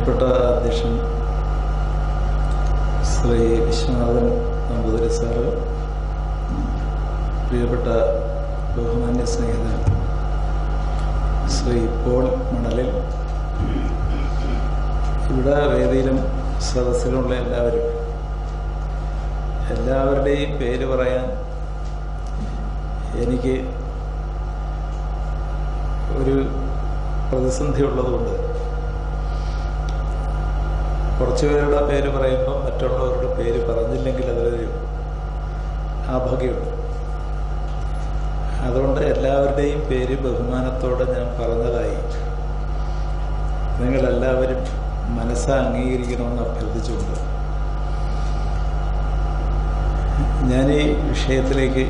പ്രിയപ്പെട്ട അധ്യക്ഷൻ ശ്രീ വിശ്വനാഥൻ നമ്പൂതിരി സാറ്, പ്രിയപ്പെട്ട ബഹുമാന്യ സ്നേഹിതൻ ശ്രീ പോൾ മണലിൽ, ഇവിടെ വേദിയിലും സദസ്സിലുമുള്ള എല്ലാവരുടെയും പേര് പറയാൻ എനിക്ക് ഒരു പ്രതിസന്ധി ഉള്ളതുകൊണ്ട് കുറച്ചു പേരുടെ പേര് പറയുമ്പോൾ മറ്റുള്ളവരുടെ പേര് പറഞ്ഞില്ലെങ്കിൽ അതൊരു അഭാഗ്യമുണ്ട്. അതുകൊണ്ട് എല്ലാവരുടെയും പേര് ബഹുമാനത്തോടെ ഞാൻ പറഞ്ഞതായി നിങ്ങളെല്ലാവരും മനസ്സാ അംഗീകരിക്കണമെന്ന് അഭ്യർത്ഥിച്ചുകൊണ്ട് ഞാൻ ഈ വിഷയത്തിലേക്ക്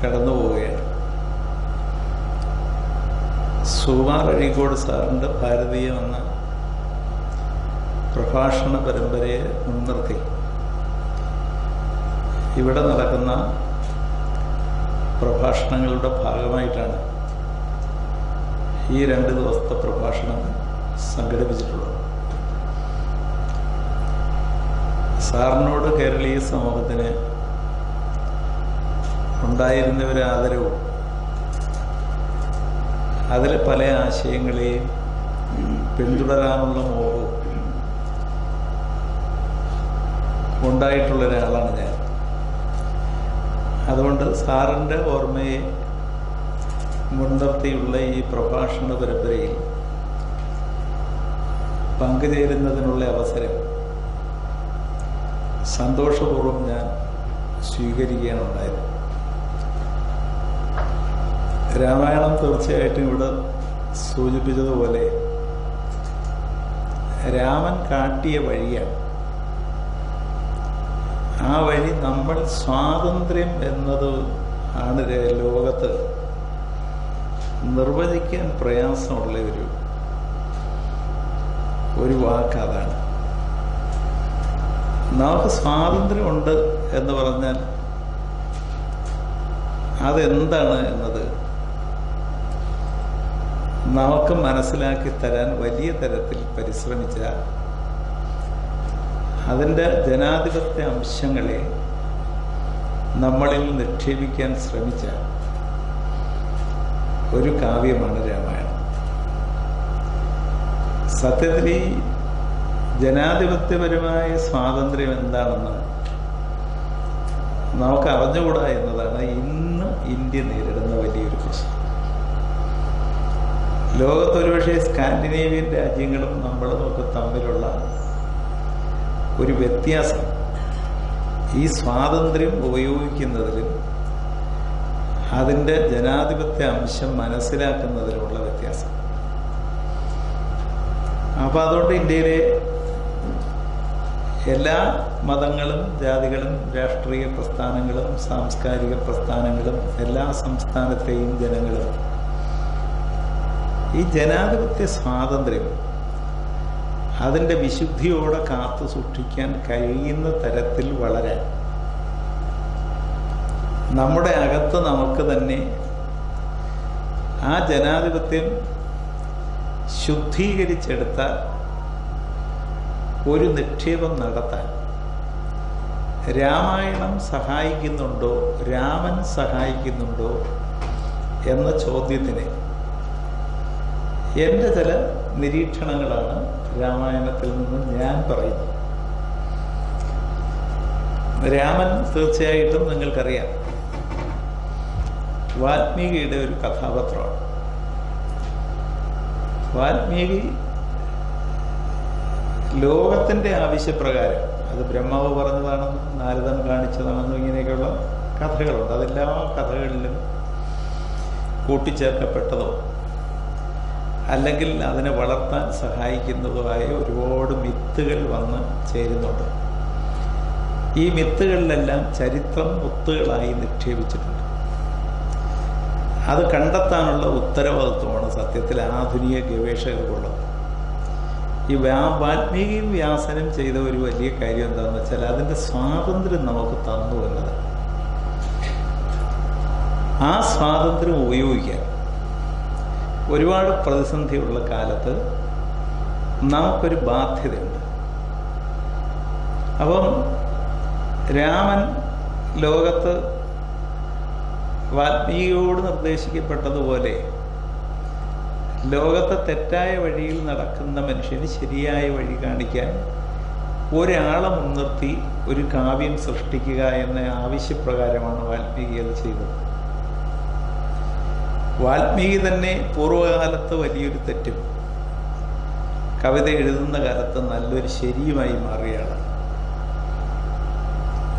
കടന്നു പോവുകയാണ്. സുകുമാർ അഴീക്കോട് സാറിൻ്റെ ഭാരതീയം എന്ന പ്രഭാഷണ പരമ്പരയെ മുൻനിർത്തി ഇവിടെ നടക്കുന്ന പ്രഭാഷണങ്ങളുടെ ഭാഗമായിട്ടാണ് ഈ 2 ദിവസത്തെ പ്രഭാഷണം സംഘടിപ്പിച്ചിട്ടുള്ളത്. സാറിനോട് കേരളീയ സമൂഹത്തിന് ഉണ്ടായിരുന്ന ഒരു ആദരവും അതിലെ പല ആശയങ്ങളെയും പിന്തുടരാനുള്ള മോഹവും ഉണ്ടായിട്ടുള്ള ഒരാളാണ് ഞാൻ. അതുകൊണ്ട് സാറിൻ്റെ ഓർമ്മയെ മുൻനിർത്തിയുള്ള ഈ പ്രഭാഷണ പരമ്പരയിൽ പങ്കുചേരുന്നതിനുള്ള അവസരം സന്തോഷപൂർവ്വം ഞാൻ സ്വീകരിക്കുകയാണ് ഉണ്ടായത്. രാമായണം തീർച്ചയായിട്ടും ഇവിടെ സൂചിപ്പിച്ചതുപോലെ രാമൻ കാട്ടിയ വഴിയാണ്. ആ വഴി നമ്മൾ സ്വാതന്ത്ര്യം എന്നത് ആണ് ലോകത്ത് നിർവചിക്കാൻ പ്രയാസമുള്ള ഒരു വാക്ക്. അതാണ് നമുക്ക് സ്വാതന്ത്ര്യമുണ്ട് എന്ന് പറഞ്ഞാൽ അതെന്താണ് എന്നത് നമുക്ക് മനസ്സിലാക്കി തരാൻ വലിയ തരത്തിൽ പരിശ്രമിച്ചാൽ അതിൻ്റെ ജനാധിപത്യ അംശങ്ങളെ നമ്മളിൽ നിക്ഷേപിക്കാൻ ശ്രമിച്ച ഒരു കാവ്യമാണ് രാമായണം. സത്യത്തിൽ ഈ ജനാധിപത്യപരമായ സ്വാതന്ത്ര്യം എന്താണെന്ന് നമുക്ക് അറിഞ്ഞുകൂടാ എന്നതാണ് ഇന്ന് ഇന്ത്യ നേരിടുന്ന വലിയൊരു പ്രശ്നം. ലോകത്തൊരുപക്ഷെ സ്കാൻഡിനേവിയൻ രാജ്യങ്ങളും നമ്മളും ഒക്കെ തമ്മിലുള്ള ഒരു വ്യത്യാസം ഈ സ്വാതന്ത്ര്യം ഉപയോഗിക്കുന്നതിലും അതിൻ്റെ ജനാധിപത്യ അംശം മനസ്സിലാക്കുന്നതിലുമുള്ള വ്യത്യാസം. അപ്പോൾ അതുകൊണ്ട് ഇന്ത്യയിലെ എല്ലാ മതങ്ങളും ജാതികളും രാഷ്ട്രീയ പ്രസ്ഥാനങ്ങളും സാംസ്കാരിക പ്രസ്ഥാനങ്ങളും എല്ലാ സംസ്ഥാനത്തെയും ജനങ്ങളും ഈ ജനാധിപത്യ സ്വാതന്ത്ര്യം അതിൻ്റെ വിശുദ്ധിയോടെ കാത്തു സൂക്ഷിക്കാൻ കഴിയുന്ന തരത്തിൽ വളരാൻ നമ്മുടെ അകത്ത് നമുക്ക് തന്നെ ആ ജനാധിപത്യം ശുദ്ധീകരിച്ചെടുത്ത ഒരു നിക്ഷേപം നടത്താൻ രാമായണം സഹായിക്കുന്നുണ്ടോ, രാമൻ സഹായിക്കുന്നുണ്ടോ എന്ന ചോദ്യത്തിന് എൻ്റെ ചില നിരീക്ഷണങ്ങളാണ് രാമായണത്തിൽ നിന്ന് ഞാൻ പറയുന്നത്. രാമൻ തീർച്ചയായിട്ടും നിങ്ങൾക്കറിയാം വാൽമീകിയുടെ ഒരു കഥാപാത്രമാണ്. വാൽമീകി ലോകത്തിൻ്റെ ആവശ്യപ്രകാരം, അത് ബ്രഹ്മാവ് പറഞ്ഞതാണെന്നും നാരദൻ കാണിച്ചതാണെന്നും ഇങ്ങനെയൊക്കെയുള്ള കഥകളുണ്ട്. അതെല്ലാ കഥകളിലും കൂട്ടിച്ചേർക്കപ്പെട്ടതോ അല്ലെങ്കിൽ അതിനെ വളർത്താൻ സഹായിക്കുന്നതുമായ ഒരുപാട് മിത്തുകൾ വന്ന് ചേരുന്നുണ്ട്. ഈ മിത്തുകളിലെല്ലാം ചരിത്രം മുത്തുകളായി നിക്ഷേപിച്ചിട്ടുണ്ട്. അത് കണ്ടെത്താനുള്ള ഉത്തരവാദിത്വമാണ് സത്യത്തിൽ ആധുനിക ഗവേഷകർക്കുള്ളത്. ഈ വാൽമീകിയും വ്യാസനും ചെയ്ത ഒരു വലിയ കാര്യം എന്താണെന്ന് വെച്ചാൽ അതിൻ്റെ സ്വാതന്ത്ര്യം നമുക്ക് തന്നു എന്നത്. ആ സ്വാതന്ത്ര്യം ഉപയോഗിക്കാൻ ഒരുപാട് പ്രതിസന്ധിയുള്ള കാലത്ത് നമുക്കൊരു ബാധ്യതയുണ്ട്. അപ്പം രാമൻ ലോകത്ത് വാൽമീകിയോട് നിർദ്ദേശിക്കപ്പെട്ടതുപോലെ ലോകത്തെ തെറ്റായ വഴിയിൽ നടക്കുന്ന മനുഷ്യന് ശരിയായ വഴി കാണിക്കാൻ ഒരാളെ മുൻനിർത്തി ഒരു കാവ്യം സൃഷ്ടിക്കുക എന്ന ആവശ്യപ്രകാരമാണ് വാൽമീകി അത് ചെയ്തത്. വാൽമീകി തന്നെ പൂർവ്വകാലത്ത് വലിയൊരു തെറ്റും കവിത എഴുതുന്ന കാലത്ത് നല്ലൊരു ശരിയുമായി മാറിയയാളാണ്.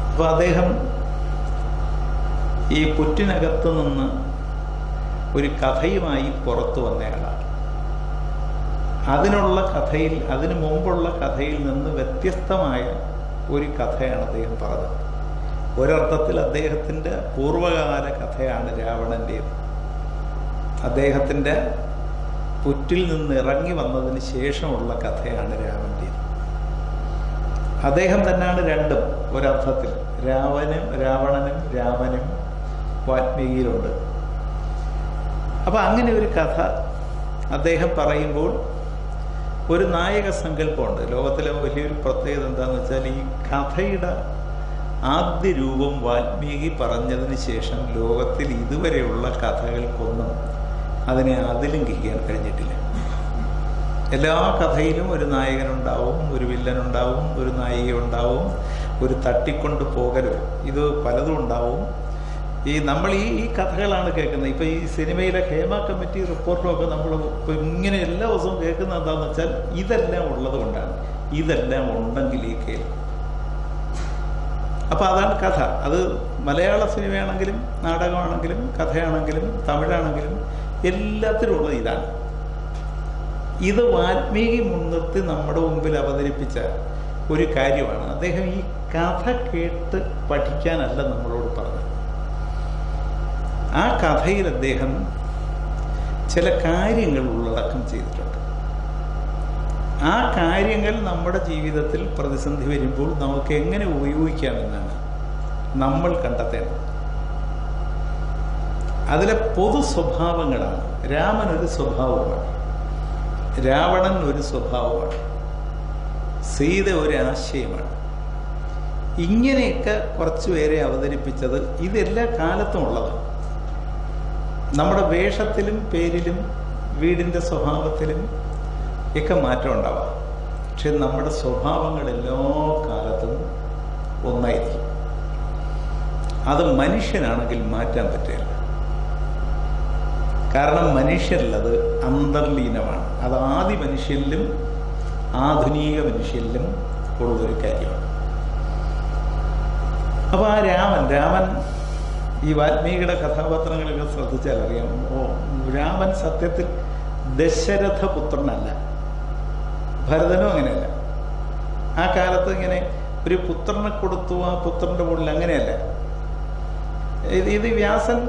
അപ്പോൾ അദ്ദേഹം ഈ പുറ്റിനകത്ത് നിന്ന് ഒരു കഥയുമായി പുറത്തു വന്നയാളാണ്. അതിനുള്ള കഥയിൽ, അതിനു മുമ്പുള്ള കഥയിൽ നിന്ന് വ്യത്യസ്തമായ ഒരു കഥയാണ് അദ്ദേഹം പറഞ്ഞത്. ഒരർത്ഥത്തിൽ അദ്ദേഹത്തിൻ്റെ പൂർവകാല കഥയാണ് രാവണൻ്റേത്. അദ്ദേഹത്തിൻ്റെ പുറ്റിൽ നിന്ന് ഇറങ്ങി വന്നതിന് ശേഷമുള്ള കഥയാണ് രാമൻ്റേത്. അദ്ദേഹം തന്നെയാണ് രണ്ടും ഒരർത്ഥത്തിൽ. രാവണനും രാമനും വാൽമീകിയിലുണ്ട്. അപ്പം അങ്ങനെ ഒരു കഥ അദ്ദേഹം പറയുമ്പോൾ ഒരു നായക സങ്കല്പമുണ്ട്. ലോകത്തിലെ വലിയൊരു പ്രത്യേകത എന്താണെന്ന് വെച്ചാൽ ഈ കഥയുടെ ആദ്യ രൂപം വാൽമീകി പറഞ്ഞതിന് ശേഷം ലോകത്തിൽ ഇതുവരെയുള്ള കഥകൾക്കൊന്നും അതിനെ അതിലംഘിക്കാൻ കഴിഞ്ഞിട്ടില്ല. എല്ലാ കഥയിലും ഒരു നായകനുണ്ടാവും, ഒരു വില്ലനുണ്ടാവും, ഒരു നായിക ഉണ്ടാവും, ഒരു തട്ടിക്കൊണ്ട് പോകലും, ഇത് പലതും ഉണ്ടാവും. നമ്മൾ ഈ കഥകളാണ് കേൾക്കുന്നത്. ഇപ്പം ഈ സിനിമയിലെ ഹേമ കമ്മിറ്റി റിപ്പോർട്ടുമൊക്കെ നമ്മൾ ഇപ്പം ഇങ്ങനെ എല്ലാ ദിവസവും കേൾക്കുന്നത് എന്താണെന്ന് വെച്ചാൽ ഇതെല്ലാം ഉള്ളത് കൊണ്ടാണ്. ഇതെല്ലാം ഉണ്ടെങ്കിൽ ഈ കേൾക്കും. അപ്പം അതാണ് കഥ. അത് മലയാള സിനിമയാണെങ്കിലും നാടകമാണെങ്കിലും കഥയാണെങ്കിലും തമിഴാണെങ്കിലും എല്ലാത്തിനും ഉള്ളത് ഇതാണ്. ഇത് വാൽമീകി മുൻനിർത്തി നമ്മുടെ മുമ്പിൽ അവതരിപ്പിച്ച ഒരു കാര്യമാണ്. അദ്ദേഹം ഈ കഥ കേട്ട് പഠിക്കാനല്ല നമ്മളോട് പറഞ്ഞത്. ആ കഥയിൽ അദ്ദേഹം ചില കാര്യങ്ങൾ ഉള്ളടക്കം ചെയ്തിട്ടുണ്ട്. ആ കാര്യങ്ങൾ നമ്മുടെ ജീവിതത്തിൽ പ്രതിസന്ധി വരുമ്പോൾ നമുക്ക് എങ്ങനെ ഉപയോഗിക്കാമെന്നാണ് നമ്മൾ കണ്ടെത്തേണ്ടത്. അതിലെ പൊതു സ്വഭാവങ്ങളാണ്. രാമൻ ഒരു സ്വഭാവമാണ്, രാവണൻ ഒരു സ്വഭാവമാണ്, സീത ഒരു ആശയമാണ്. ഇങ്ങനെയൊക്കെ കുറച്ചു പേരെ അവതരിപ്പിച്ചത് ഇതെല്ലാ കാലത്തും ഉള്ളതാണ്. നമ്മുടെ വേഷത്തിലും പേരിലും വീടിൻ്റെ സ്വഭാവത്തിലും ഒക്കെ മാറ്റം ഉണ്ടാവാം. പക്ഷെ നമ്മുടെ സ്വഭാവങ്ങൾ എല്ലാ കാലത്തും ഒന്നായിരിക്കും. അത് മനുഷ്യനാണെങ്കിൽ മാറ്റാൻ പറ്റില്ല. കാരണം മനുഷ്യരിലത് അന്തർലീനമാണ്. അത് ആദി മനുഷ്യരിലും ആധുനിക മനുഷ്യരിലും ഉള്ളൊരു കാര്യമാണ്. അപ്പോൾ ആ രാമൻ ഈ വാൽമീകിയുടെ കഥാപാത്രങ്ങളൊക്കെ ശ്രദ്ധിച്ചാൽ അറിയാം, രാമൻ സത്യത്തിൽ ദശരഥപുത്രനല്ല, ഭരതനും അങ്ങനെയല്ല. ആ കാലത്ത് ഇങ്ങനെ ഒരു പുത്രനെ കൊടുത്തു, ആ പുത്രൻ്റെ മുകളിൽ അങ്ങനെയല്ല. ഇത് വ്യാസൻ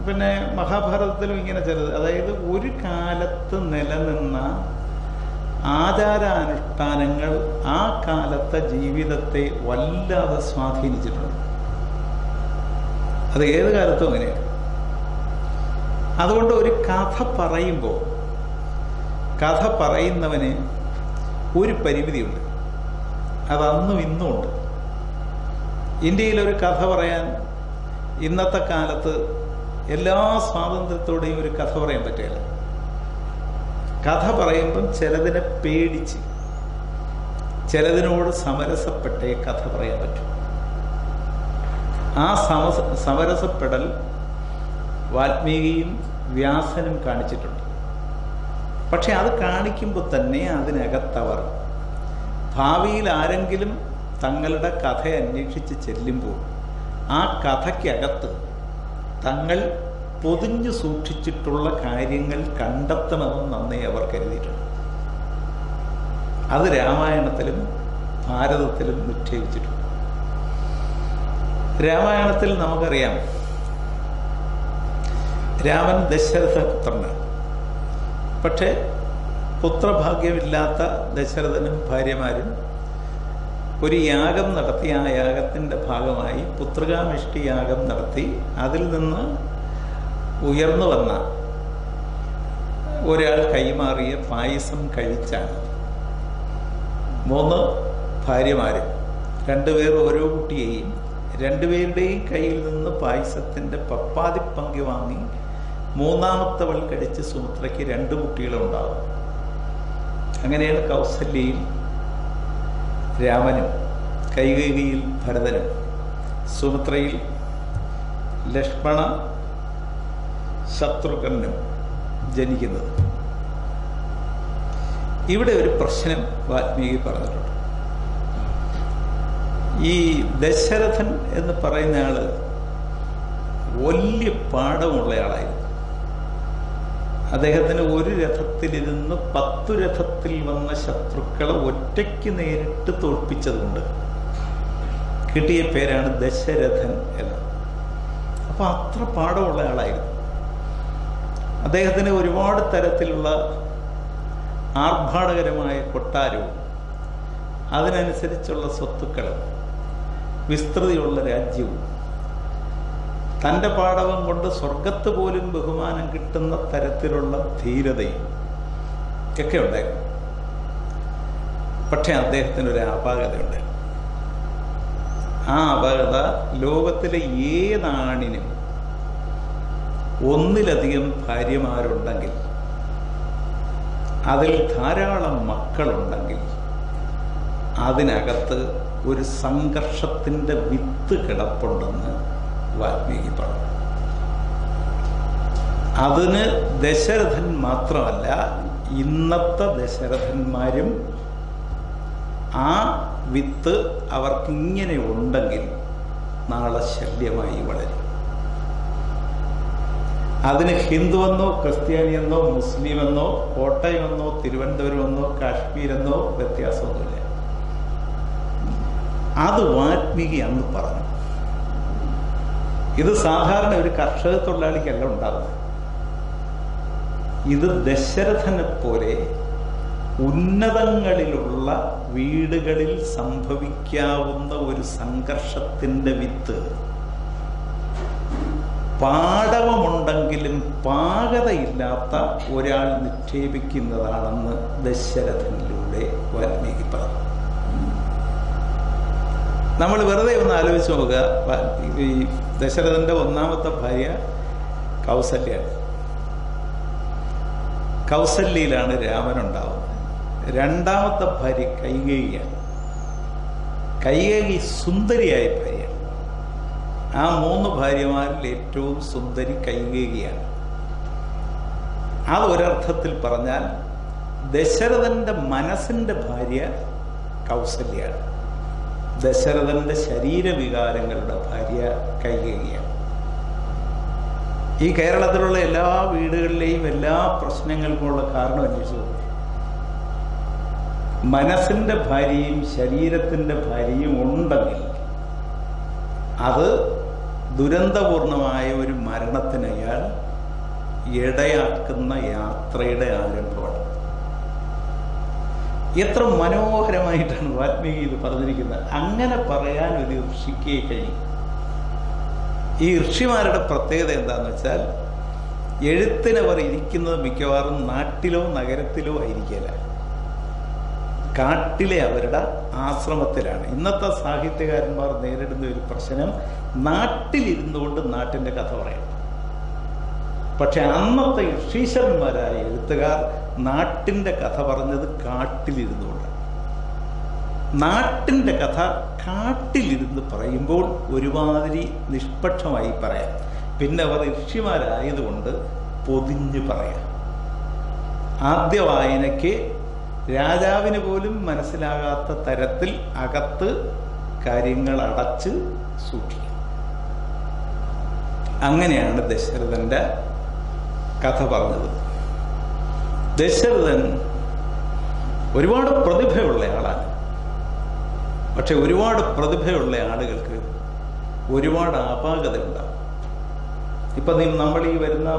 പിന്നെ മഹാഭാരതത്തിലും ഇങ്ങനെ ചിലത്, അതായത് ഒരു കാലത്ത് നിലനിന്ന ആചാരാനുഷ്ഠാനങ്ങൾ ആ കാലത്തെ ജീവിതത്തെ വല്ലാതെ സ്വാധീനിച്ചിട്ടുണ്ട്. അത് ഏത് കാലത്തും അങ്ങനെയാണ്. അതുകൊണ്ട് ഒരു കഥ പറയുമ്പോൾ കഥ പറയുന്നവന് ഒരു പരിമിതിയുണ്ട്. അത് അന്നും ഇന്നും ഉണ്ട്. ഇന്ത്യയിലൊരു കഥ പറയാൻ ഇന്നത്തെ കാലത്ത് എല്ലാ സ്വാതന്ത്ര്യത്തോടെയും ഒരു കഥ പറയാൻ പറ്റില്ല. കഥ പറയുമ്പം ചിലതിനെ പേടിച്ച്, ചിലതിനോട് സമരസപ്പെട്ടേ കഥ പറയാൻ പറ്റും. ആ സമരസപ്പെടൽ വാൽമീകിയും വ്യാസനും കാണിച്ചിട്ടുണ്ട്. പക്ഷെ അത് കാണിക്കുമ്പോൾ തന്നെ അതിനകത്തവർ ഭാവിയിൽ ആരെങ്കിലും തങ്ങളുടെ കഥ അന്വേഷിച്ച് ചെല്ലുമ്പോൾ ആ കഥയ്ക്കകത്ത് തങ്ങൾ പൊതിഞ്ഞു സൂക്ഷിച്ചിട്ടുള്ള കാര്യങ്ങൾ കണ്ടെത്തണമെന്ന് അന്നേ അവർ കരുതിയിട്ടുണ്ട്. അത് രാമായണത്തിലും ഭാരതത്തിലും നിക്ഷേപിച്ചിട്ടുണ്ട്. രാമായണത്തിൽ നമുക്കറിയാം, രാമൻ ദശരഥപുത്രനാണ്. പക്ഷെ പുത്രഭാഗ്യമില്ലാത്ത ദശരഥനും ഭാര്യമാരും ഒരു യാഗം നടത്തി. ആ യാഗത്തിൻ്റെ ഭാഗമായി പുത്രകാമിഷ്ടി യാഗം നടത്തി. അതിൽ നിന്ന് ഉയർന്നു വന്ന ഒരാൾ കൈമാറിയ പായസം കഴിച്ചാണ് 3 ഭാര്യമാരും, 2 പേർ ഓരോ കുട്ടിയെയും, 2 പേരുടെയും കയ്യിൽ നിന്ന് പായസത്തിൻ്റെ പപ്പാതിപ്പങ്കി വാങ്ങി 3ാമത്തവൾ കഴിച്ച് സുമിത്രയ്ക്ക് 2 കുട്ടികളുണ്ടാവും. അങ്ങനെയാണ് കൗസല്യയിൽ രാമനും, കൈകേയിയിൽ ഭരതനും, സുമിത്രയിൽ ലക്ഷ്മണ ശത്രുഘ്നും ജനിക്കുന്നത്. ഇവിടെ ഒരു പ്രശ്നം വാൽമീകി പറഞ്ഞിട്ടുണ്ട്. ഈ ദശരഥൻ എന്ന് പറയുന്ന ആള് വലിയ പാഠമുള്ളയാളായിരുന്നു. അദ്ദേഹത്തിന് ഒരു രഥത്തിലിരുന്ന് 10 രഥത്തിൽ വന്ന ശത്രുക്കളെ ഒറ്റയ്ക്ക് നേരിട്ട് തോൽപ്പിച്ചതുകൊണ്ട് കിട്ടിയ പേരാണ് ദശരഥൻ എന്ന്. അപ്പൊ അത്ര പാഠമുള്ള ആളായിരുന്നു. അദ്ദേഹത്തിന് ഒരുപാട് തരത്തിലുള്ള ആർഭാടകരമായ കൊട്ടാരവും അതിനനുസരിച്ചുള്ള സ്വത്തുക്കളും വിസ്തൃതിയുള്ള രാജ്യവും തൻ്റെ പാടവം കൊണ്ട് സ്വർഗത്ത് പോലും ബഹുമാനം കിട്ടുന്ന തരത്തിലുള്ള ധീരതയും ഒക്കെ ഉണ്ടായിരുന്നു. പക്ഷെ അദ്ദേഹത്തിനൊരു അപാകതയുണ്ട്. ആ അപാകത ലോകത്തിലെ ഏതാണിനും ഒന്നിലധികം ഭാര്യമാരുണ്ടെങ്കിൽ, അതിൽ ധാരാളം മക്കളുണ്ടെങ്കിൽ അതിനകത്ത് ഒരു സംഘർഷത്തിൻ്റെ വിത്ത് കിടപ്പുണ്ടെന്ന് വാൽമീകി പറഞ്ഞു. അതിന് ദശരഥൻ മാത്രമല്ല, ഇന്നത്തെ ദശരഥന്മാരും ആ വിത്ത് അവർക്കിങ്ങനെ ഉണ്ടെങ്കിൽ നാളെ ശല്യമായി വളരും. അതിന് ഹിന്ദുവെന്നോ ക്രിസ്ത്യാനിയെന്നോ മുസ്ലിമെന്നോ കോട്ടയമെന്നോ തിരുവനന്തപുരമെന്നോ കാശ്മീരെന്നോ വ്യത്യാസമൊന്നുമില്ല. അത് വാൽമീകി അന്ന് പറഞ്ഞു. ഇത് സാധാരണ ഒരു കർഷക തൊഴിലാളിക്കല്ല ഉണ്ടാകുന്നത്. ഇത് ദശരഥനെ പോലെ ഉന്നതങ്ങളിലുള്ള വീടുകളിൽ സംഭവിക്കാവുന്ന ഒരു സംഘർഷത്തിന്റെ വിത്ത് പാടവമുണ്ടെങ്കിലും പാകതയില്ലാത്ത ഒരാൾ നിക്ഷേപിക്കുന്നതാണെന്ന് ദശരഥനിലൂടെ വാൽമീകി പറഞ്ഞു. നമ്മൾ വെറുതെ ഒന്ന് ആലോചിച്ച് നോക്കുക. ഈ ദശരഥന്റെ 1ാമത്തെ ഭാര്യ കൗസല്യാണ്. കൗസല്യയിലാണ് രാമനുണ്ടാവുന്നത്. 2ാമത്തെ ഭാര്യ കൈകേയിയാണ്. കൈകേയി സുന്ദരിയായ ഭാര്യ. ആ 3 ഭാര്യമാരിൽ ഏറ്റവും സുന്ദരി കൈകേയിയാണ്. അത് ഒരർത്ഥത്തിൽ പറഞ്ഞാൽ ദശരഥന്റെ മനസ്സിന്റെ ഭാര്യ കൗസല്യാണ്. ദശരഥന്റെ ശരീരവികാരങ്ങളുടെ ഭാര്യ കൈകേയിയാണ്. ഈ കേരളത്തിലുള്ള എല്ലാ വീടുകളിലെയും എല്ലാ പ്രശ്നങ്ങൾക്കുമുള്ള കാരണം അന്വേഷിച്ചു നോക്കും. മനസ്സിന്റെ ഭാര്യയും ശരീരത്തിന്റെ ഭാര്യയും ഉണ്ടെങ്കിൽ അത് ദുരന്തപൂർണമായ ഒരു മരണത്തിന് അയാൾ ഇടയാക്കുന്ന യാത്രയുടെ ആരംഭമാണ്. എത്ര മനോഹരമായിട്ടാണ് വാൽമീകി ഇത് പറഞ്ഞിരിക്കുന്നത്. അങ്ങനെ പറയാൻ ഒരു ഋഷിക്ക് കഴിയും. ഈ ഋഷിമാരുടെ പ്രത്യേകത എന്താണെന്ന് വെച്ചാൽ, എഴുത്തിനവർ ഇരിക്കുന്നത് മിക്കവാറും നാട്ടിലോ നഗരത്തിലോ ആയിരിക്കില്ല, കാട്ടിലെ അവരുടെ ആശ്രമത്തിലാണ്. ഇന്നത്തെ സാഹിത്യകാരന്മാർ നേരിടുന്ന ഒരു പ്രശ്നം, നാട്ടിലിരുന്നുകൊണ്ട് നാട്ടിൻ്റെ കഥ പറയണം. പക്ഷെ അന്നത്തെ ഋഷീശ്വരന്മാരായ എഴുത്തുകാർ നാട്ടിൻ്റെ കഥ പറഞ്ഞത് കാട്ടിലിരുന്നുകൊണ്ട്. നാട്ടിൻ്റെ കഥ കാട്ടിലിരുന്ന് പറയുമ്പോൾ ഒരുമാതിരി നിഷ്പക്ഷമായി പറയാം. പിന്നെ അവർ ഋഷിമാരായതുകൊണ്ട് പൊതിഞ്ഞ് പറയാം. ആദ്യ വായനയ്ക്ക് രാജാവിന് പോലും മനസ്സിലാകാത്ത തരത്തിൽ അകത്ത് കാര്യങ്ങൾ അടച്ച് സൂക്ഷിക്കും. അങ്ങനെയാണ് ദശരഥന്റെ കഥ പറഞ്ഞത്. ദശരഥൻ ഒരുപാട് പ്രതിഭയുള്ള ആളാണ്. പക്ഷെ ഒരുപാട് പ്രതിഭയുള്ള ആളുകൾക്ക് ഒരുപാട് അപാകത ഉണ്ടാകും. ഇപ്പം നമ്മൾ ഈ വരുന്ന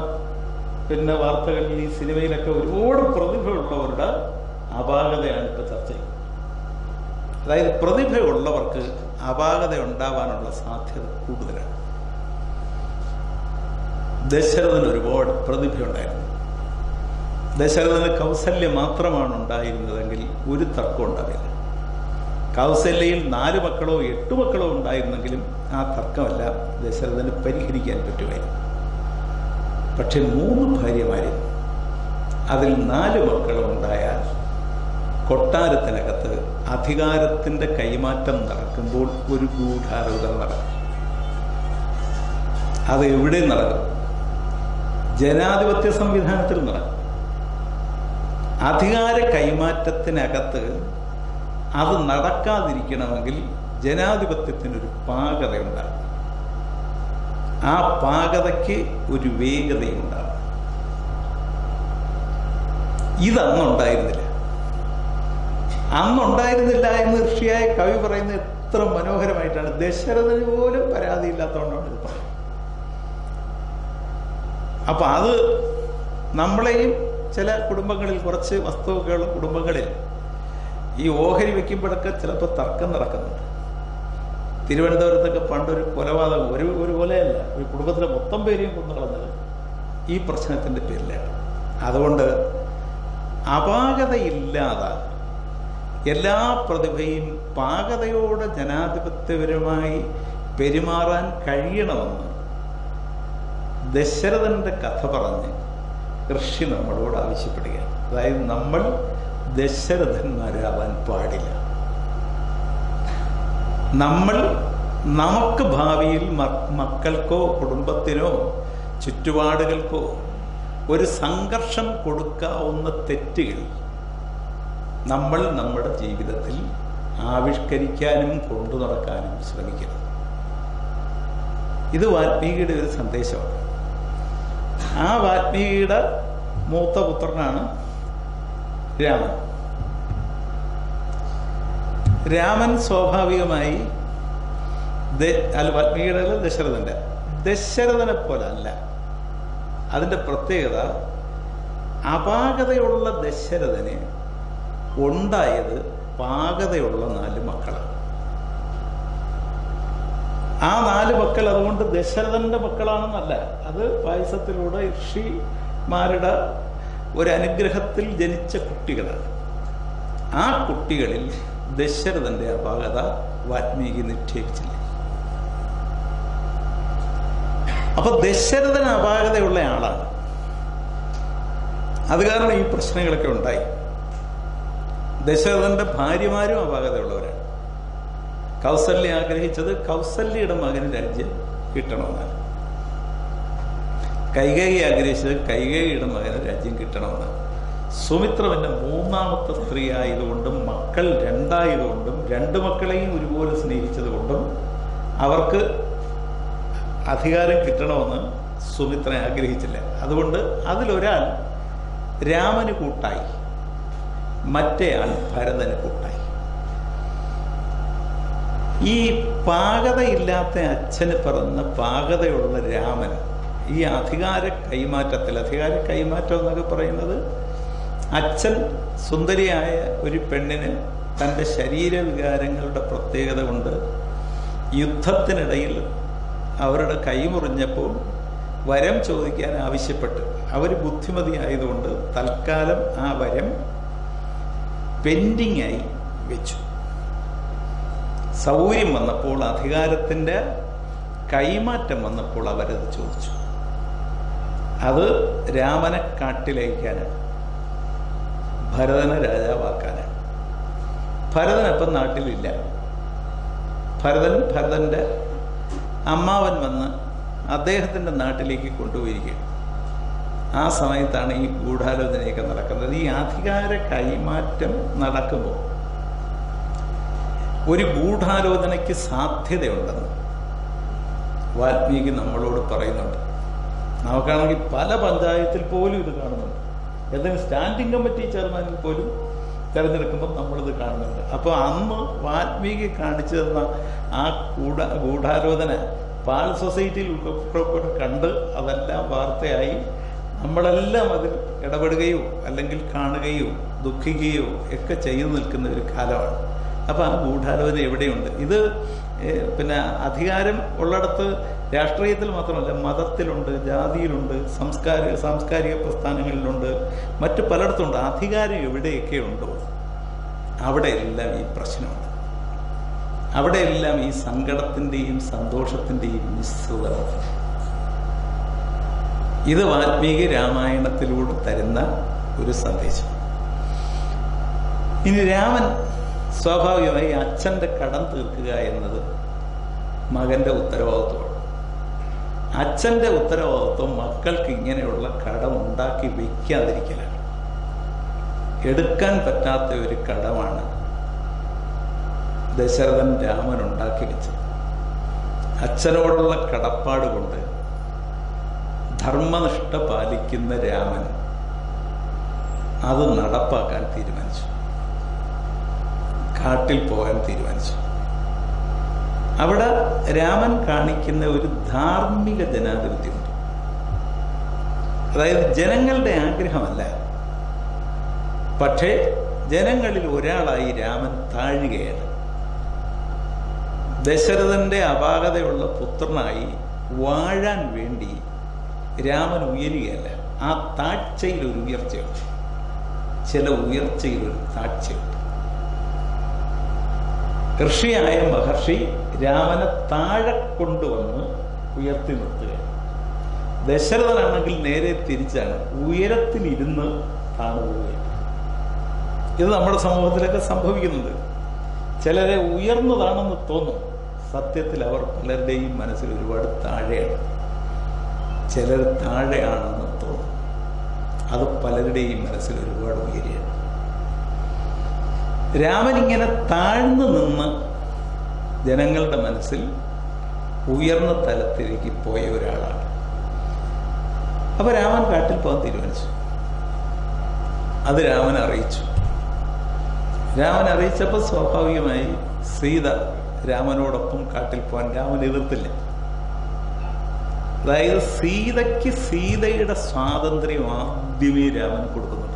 വാർത്തകളിൽ, ഈ സിനിമയിലൊക്കെ ഒരുപാട് പ്രതിഭയുള്ളവരുടെ അപാകതയാണ് ഇപ്പോൾ ചർച്ച ചെയ്യുന്നത്. അതായത് പ്രതിഭയുള്ളവർക്ക് അപാകത ഉണ്ടാവാനുള്ള സാധ്യത കൂടുതലാണ്. ദശരഥന് ഒരുപാട് പ്രതിഭയുണ്ടായിരുന്നു. ദശരഥന് കൗസല്യം മാത്രമാണ് ഉണ്ടായിരുന്നതെങ്കിൽ ഒരു തർക്കം ഉണ്ടാവില്ല. കൗസല്യയിൽ 4 മക്കളോ 8 മക്കളോ ഉണ്ടായിരുന്നെങ്കിലും ആ തർക്കമെല്ലാം ദശരഥന് പരിഹരിക്കാൻ പറ്റുമായിരുന്നു. പക്ഷെ 3 ഭാര്യമാരും അതിൽ 4 മക്കളും ഉണ്ടായാൽ കൊട്ടാരത്തിനകത്ത് അധികാരത്തിൻ്റെ കൈമാറ്റം നടക്കുമ്പോൾ ഒരു ഗൂഢാലോചന നടക്കും. അത് എവിടെ നടക്കും? ജനാധിപത്യ സംവിധാനത്തിൽ നടക്കും. അധികാര കൈമാറ്റത്തിനകത്ത് അത് നടക്കാതിരിക്കണമെങ്കിൽ ജനാധിപത്യത്തിനൊരു പാകതയുണ്ടാകും. ആ പാകതയ്ക്ക് ഒരു വേഗതയുണ്ടാകും. ഇതന്നുണ്ടായിരുന്നില്ല. അന്നുണ്ടായിരുന്നില്ല എന്ന് ഋഷിയായ കവി പറയുന്നത് എത്ര മനോഹരമായിട്ടാണ്. ദശരഥന് പോലും പരാതിയില്ലാത്തതുകൊണ്ടാണ് ഇത് പറയുന്നത്. അപ്പൊ അത് നമ്മളെയും ചില കുടുംബങ്ങളിൽ, കുറച്ച് വസ്തുവൊക്കെയുള്ള കുടുംബങ്ങളിൽ ഈ ഓഹരി വെക്കുമ്പോഴൊക്കെ ചിലപ്പോൾ തർക്കം നടക്കുന്നുണ്ട്. തിരുവനന്തപുരത്തൊക്കെ പണ്ടൊരു കൊലപാതകം, ഒരു കൊലയല്ല, ഒരു കുടുംബത്തിലെ മൊത്തം പേരെയും കൊന്നുകളഞ്ഞത് ഈ പ്രശ്നത്തിൻ്റെ പേരിലാണ്. അതുകൊണ്ട് അപാകതയില്ലാതെ എല്ലാ പ്രതിഭയും പാകതയോടെ ജനാധിപത്യപരമായി പെരുമാറാൻ കഴിയണമെന്ന് ദശരഥന്റെ കഥ പറഞ്ഞ് ഋഷി നമ്മളോട് ആവശ്യപ്പെടുകയാണ്. അതായത് നമ്മൾ ദശരഥന്മാരാവാൻ പാടില്ല. നമ്മൾ നമുക്ക് ഭാവിയിൽ മക്കൾക്കോ കുടുംബത്തിനോ ചുറ്റുപാടുകൾക്കോ ഒരു സംഘർഷം കൊടുക്കാവുന്ന തെറ്റുകൾ നമ്മൾ നമ്മുടെ ജീവിതത്തിൽ ആവിഷ്കരിക്കാനും കൊണ്ടു നടക്കാനും ശ്രമിക്കണം. ഇത് വാൽമീകിയുടെ ഒരു സന്ദേശമാണ്. ആ വാൽമീകിയുടെ മൂത്ത പുത്രനാണ് രാമൻ. രാമൻ സ്വാഭാവികമായി വാൽമീകിയുടെ ദശരഥനെ പോലെ അല്ല. അതിൻ്റെ പ്രത്യേകത, അപാകതയുള്ള ദശരഥന് ഉണ്ടായത് പാകതയുള്ള 4 മക്കളാണ്. ആ 4 മക്കൾ അതുകൊണ്ട് ദശരഥന്റെ മക്കളാണെന്നല്ല, അത് പായസത്തിലൂടെ ഋഷിമാരുടെ ഒരു അനുഗ്രഹത്തിൽ ജനിച്ച കുട്ടികളാണ്. ആ കുട്ടികളിൽ ദശരഥന്റെ അപാകത വാൽമീകി നിക്ഷേപിച്ചില്ല. അപ്പൊ ദശരഥന് അപാകതയുള്ള ആളാണ്. അത് കാരണം ഈ പ്രശ്നങ്ങളൊക്കെ ഉണ്ടായി. ദശരഥന്റെ ഭാര്യമാരും അപാകതയുള്ളവരാണ്. കൗസല്യ ആഗ്രഹിച്ചത് കൗസല്യയുടെ മകന് രാജ്യം കിട്ടണമെന്നാണ്. കൈകേയി ആഗ്രഹിച്ചത് കൈകേയിയുടെ മകന് രാജ്യം കിട്ടണമെന്നാണ്. സുമിത്രവന്റെ 3ാമത്തെ സ്ത്രീ ആയതുകൊണ്ടും മക്കൾ 2 ആയതുകൊണ്ടും 2 മക്കളെയും ഒരുപോലെ സ്നേഹിച്ചത് കൊണ്ടും അവർക്ക് അധികാരം കിട്ടണമെന്ന് സുമിത്ര ആഗ്രഹിച്ചില്ല. അതുകൊണ്ട് അതിലൊരാൾ രാമന് കൂട്ടായി, മറ്റേ ആൾ ഭരതന് കൂട്ടായി. ഈ പാകതയില്ലാത്ത അച്ഛന് പിറന്ന പാകതയുള്ള രാമൻ ഈ അധികാര കൈമാറ്റം എന്നൊക്കെ പറയുന്നത്, അച്ഛൻ സുന്ദരിയായ ഒരു പെണ്ണിന് തൻ്റെ ശരീരവികാരങ്ങളുടെ പ്രത്യേകത കൊണ്ട് യുദ്ധത്തിനിടയിൽ അവരുടെ കൈമുറിഞ്ഞപ്പോൾ വരം ചോദിക്കാൻ ആവശ്യപ്പെട്ട് അവർ ബുദ്ധിമതിയായതുകൊണ്ട് തൽക്കാലം ആ വരം പെൻഡിങ്ങായി വെച്ചു. സൗകര്യം വന്നപ്പോൾ, അധികാരത്തിൻ്റെ കൈമാറ്റം വന്നപ്പോൾ അവരത് ചോദിച്ചു. അത് രാമനെ കാട്ടിലയക്കാനാണ്, ഭരതനെ രാജാവാക്കാനാണ്. ഭരതനപ്പം നാട്ടിലില്ല. ഭരതൻ്റെ അമ്മാവൻ വന്ന് അദ്ദേഹത്തിൻ്റെ നാട്ടിലേക്ക് കൊണ്ടുപോയിരിക്കുകയാണ്. ആ സമയത്താണ് ഈ ഗൂഢാലോചനയൊക്കെ നടക്കുന്നത്. ഈ അധികാര കൈമാറ്റം നടക്കുമ്പോൾ ഒരു ഗൂഢാലോചനയ്ക്ക് സാധ്യതയുണ്ടെന്ന് വാൽമീകി നമ്മളോട് പറയുന്നുണ്ട്. നമുക്കാണെങ്കിൽ പല പഞ്ചായത്തിൽ പോലും ഇത് കാണുന്നുണ്ട്. ഏതെങ്കിലും സ്റ്റാൻഡിംഗ് കമ്മിറ്റി ചെയർമാനിൽ പോലും തിരഞ്ഞെടുക്കുമ്പോൾ നമ്മളിത് കാണുന്നുണ്ട്. അപ്പോൾ അന്ന് വാൽമീകി കാണിച്ചു തന്ന ആ ഗൂഢാലോചന പാൽ സൊസൈറ്റിയിൽ ഉൾപ്പെടെ കണ്ട് അതെല്ലാം വാർത്തയായി നമ്മളെല്ലാം അതിൽ ഇടപെടുകയോ അല്ലെങ്കിൽ കാണുകയോ ദുഃഖിക്കുകയോ ഒക്കെ ചെയ്തു നിൽക്കുന്ന ഒരു കാലമാണ്. അപ്പം ആ ഗൂഢാലോചന എവിടെയുണ്ട്? ഇത് അധികാരം ഉള്ളിടത്ത് രാഷ്ട്രീയത്തിൽ മാത്രമല്ല, മതത്തിലുണ്ട്, ജാതിയിലുണ്ട്, സാംസ്കാരിക പ്രസ്ഥാനങ്ങളിലുണ്ട്, മറ്റു പലയിടത്തുണ്ട്. അധികാരം എവിടെയൊക്കെ ഉണ്ടോ അവിടെയെല്ലാം ഈ പ്രശ്നമുണ്ട്. അവിടെയെല്ലാം ഈ സങ്കടത്തിൻ്റെയും സന്തോഷത്തിൻ്റെയും മിശ്രിതം. ഇത് വാൽമീകി രാമായണത്തിലൂടെ തരുന്ന ഒരു സന്ദേശം. ഇനി രാമൻ സ്വാഭാവികമായി അച്ഛൻ്റെ കടം തീർക്കുക എന്നത് മകന്റെ ഉത്തരവാദിത്വമാണ്. അച്ഛൻ്റെ ഉത്തരവാദിത്വം മക്കൾക്ക് ഇങ്ങനെയുള്ള കടം ഉണ്ടാക്കി വയ്ക്കാതിരിക്കലാണ്. എടുക്കാൻ പറ്റാത്ത ഒരു കടമാണ് ദശരഥൻ രാമൻ ഉണ്ടാക്കി വെച്ചത്. അച്ഛനോടുള്ള കടപ്പാട് കൊണ്ട് ധർമ്മനിഷ്ഠ പാലിക്കുന്ന രാമൻ അത് നടപ്പാക്കാൻ തീരുമാനിച്ചു. കാട്ടിൽ പോകാൻ തീരുമാനിച്ചു. അവിടെ രാമൻ കാണിക്കുന്ന ഒരു ധാർമ്മിക ജനാധിപത്യമുണ്ട്. അതായത് ജനങ്ങളുടെ ആഗ്രഹമല്ല, പക്ഷേ ജനങ്ങളിൽ ഒരാളായി രാമൻ താഴുകയാണ്. ദശരഥന്റെ അപാകതയുള്ള പുത്രനായി വാഴാൻ വേണ്ടി രാമൻ ഉയരുകയല്ല. ആ താഴ്ചയിൽ ഒരു ഉയർച്ചയുണ്ട്, ചില ഉയർച്ചയിൽ ഒരു താഴ്ചയുണ്ട്. ഋഷിയായ മഹർഷി രാമനെ താഴെ കൊണ്ടുവന്ന് ഉയർത്തി നിർത്തുകയാണ്. ദശരഥനാണെങ്കിൽ നേരെ തിരിച്ചാണ്, ഉയരത്തിലിരുന്ന് താണുപോവുകയാണ്. ഇത് നമ്മുടെ സമൂഹത്തിലൊക്കെ സംഭവിക്കുന്നുണ്ട്. ചിലരെ ഉയർന്നതാണെന്ന് തോന്നും, സത്യത്തിൽ അവർ പലരുടെയും മനസ്സിൽ ഒരുപാട് താഴെയാണ്. ചിലർ താഴെയാണെന്ന് തോന്നും, അത് പലരുടെയും മനസ്സിൽ ഒരുപാട് ഉയരെയാണ്. രാമൻ ഇങ്ങനെ താഴ്ന്നു നിന്ന് ജനങ്ങളുടെ മനസ്സിൽ ഉയർന്ന തലത്തിലേക്ക് പോയ ഒരാളാണ്. അപ്പൊ രാമൻ കാട്ടിൽ പോകാൻ തീരുമാനിച്ചു. അത് രാമൻ അറിയിച്ചു. രാമൻ അറിയിച്ചപ്പോൾ സ്വാഭാവികമായി സീത രാമനോടൊപ്പം കാട്ടിൽ പോകാൻ രാമൻ എതിർത്തില്ല. അതായത് സീതയ്ക്ക് സീതയുടെ സ്വാതന്ത്ര്യം ആദ്യമേ രാമൻ കൊടുക്കുന്നുണ്ട്.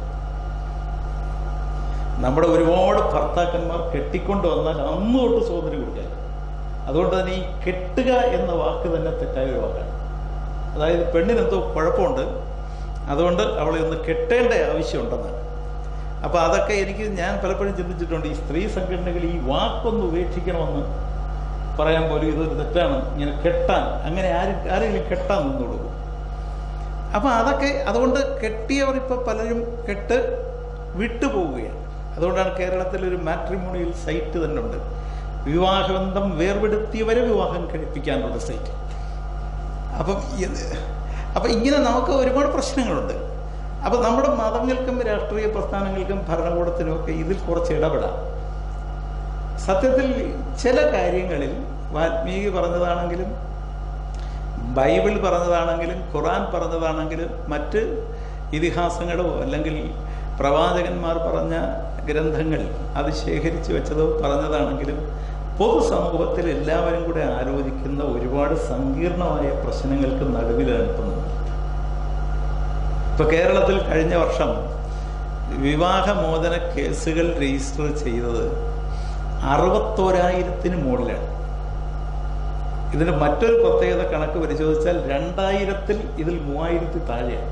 നമ്മുടെ ഒരുപാട് ഭർത്താക്കന്മാർ കെട്ടിക്കൊണ്ട് വന്നാൽ അന്ന് തൊട്ട് സ്വാതന്ത്ര്യം കൊടുക്കാൻ. അതുകൊണ്ട് തന്നെ ഈ കെട്ടുക എന്ന വാക്ക് തന്നെ തെറ്റായ ഒരു വാക്കാണ്. അതായത് പെണ്ണിനെന്തോ കുഴപ്പമുണ്ട്, അതുകൊണ്ട് അവളെ ഒന്ന് കെട്ടേണ്ട ആവശ്യമുണ്ടെന്നാണ്. അപ്പൊ അതൊക്കെ ഞാൻ പലപ്പോഴും ചിന്തിച്ചിട്ടുണ്ട്. ഈ സ്ത്രീ സംഘടനകൾ ഈ വാക്കൊന്ന് ഉപേക്ഷിക്കണമെന്ന് പറയാൻ പോലും ഇതൊരു തെറ്റാണ്. ഇങ്ങനെ കെട്ടാൻ, അങ്ങനെ ആരെങ്കിലും കെട്ടാൻ നിന്ന് കൊടുക്കും. അപ്പൊ അതൊക്കെ അതുകൊണ്ട് കെട്ടിയവർ ഇപ്പൊ പലരും കെട്ട് വിട്ടുപോവുകയാണ്. അതുകൊണ്ടാണ് കേരളത്തിൽ ഒരു മാട്രിമോണിയൽ സൈറ്റ് തന്നെ ഉണ്ട്. വിവാഹബന്ധം വേർപെടുത്തിയവരെ വിവാഹം കഴിപ്പിക്കാനുള്ള സൈറ്റ്. അപ്പം ഇങ്ങനെ നമുക്ക് ഒരുപാട് പ്രശ്നങ്ങളുണ്ട്. അപ്പം നമ്മുടെ മതങ്ങൾക്കും രാഷ്ട്രീയ പ്രസ്ഥാനങ്ങൾക്കും ഭരണകൂടത്തിനും ഒക്കെ ഇതിൽ കുറച്ച് ഇടപെടാം. സത്യത്തിൽ ചില കാര്യങ്ങളിൽ വാൽമീകി പറഞ്ഞതാണെങ്കിലും ബൈബിൾ പറഞ്ഞതാണെങ്കിലും ഖുർആൻ പറഞ്ഞതാണെങ്കിലും മറ്റ് ഇതിഹാസങ്ങളോ അല്ലെങ്കിൽ പ്രവാചകന്മാർ പറഞ്ഞ ഗ്രന്ഥങ്ങൾ അത് ശേഖരിച്ചു വെച്ചതോ പറഞ്ഞതാണെങ്കിലും പൊതുസമൂഹത്തിൽ എല്ലാവരും കൂടെ ആലോചിക്കുന്ന ഒരുപാട് സങ്കീർണമായ പ്രശ്നങ്ങൾക്ക് നടുവിലാണ് ഇപ്പം നമ്മൾ. ഇപ്പൊ കേരളത്തിൽ കഴിഞ്ഞ വർഷം വിവാഹമോചന കേസുകൾ രജിസ്റ്റർ ചെയ്തത് 61,000-ന് മുകളിലാണ്. ഇതിന് മറ്റൊരു പ്രത്യേകത കണക്ക് പരിശോധിച്ചാൽ 2000-ൽ ഇതിൽ 3000-ൽ താഴെയാണ്.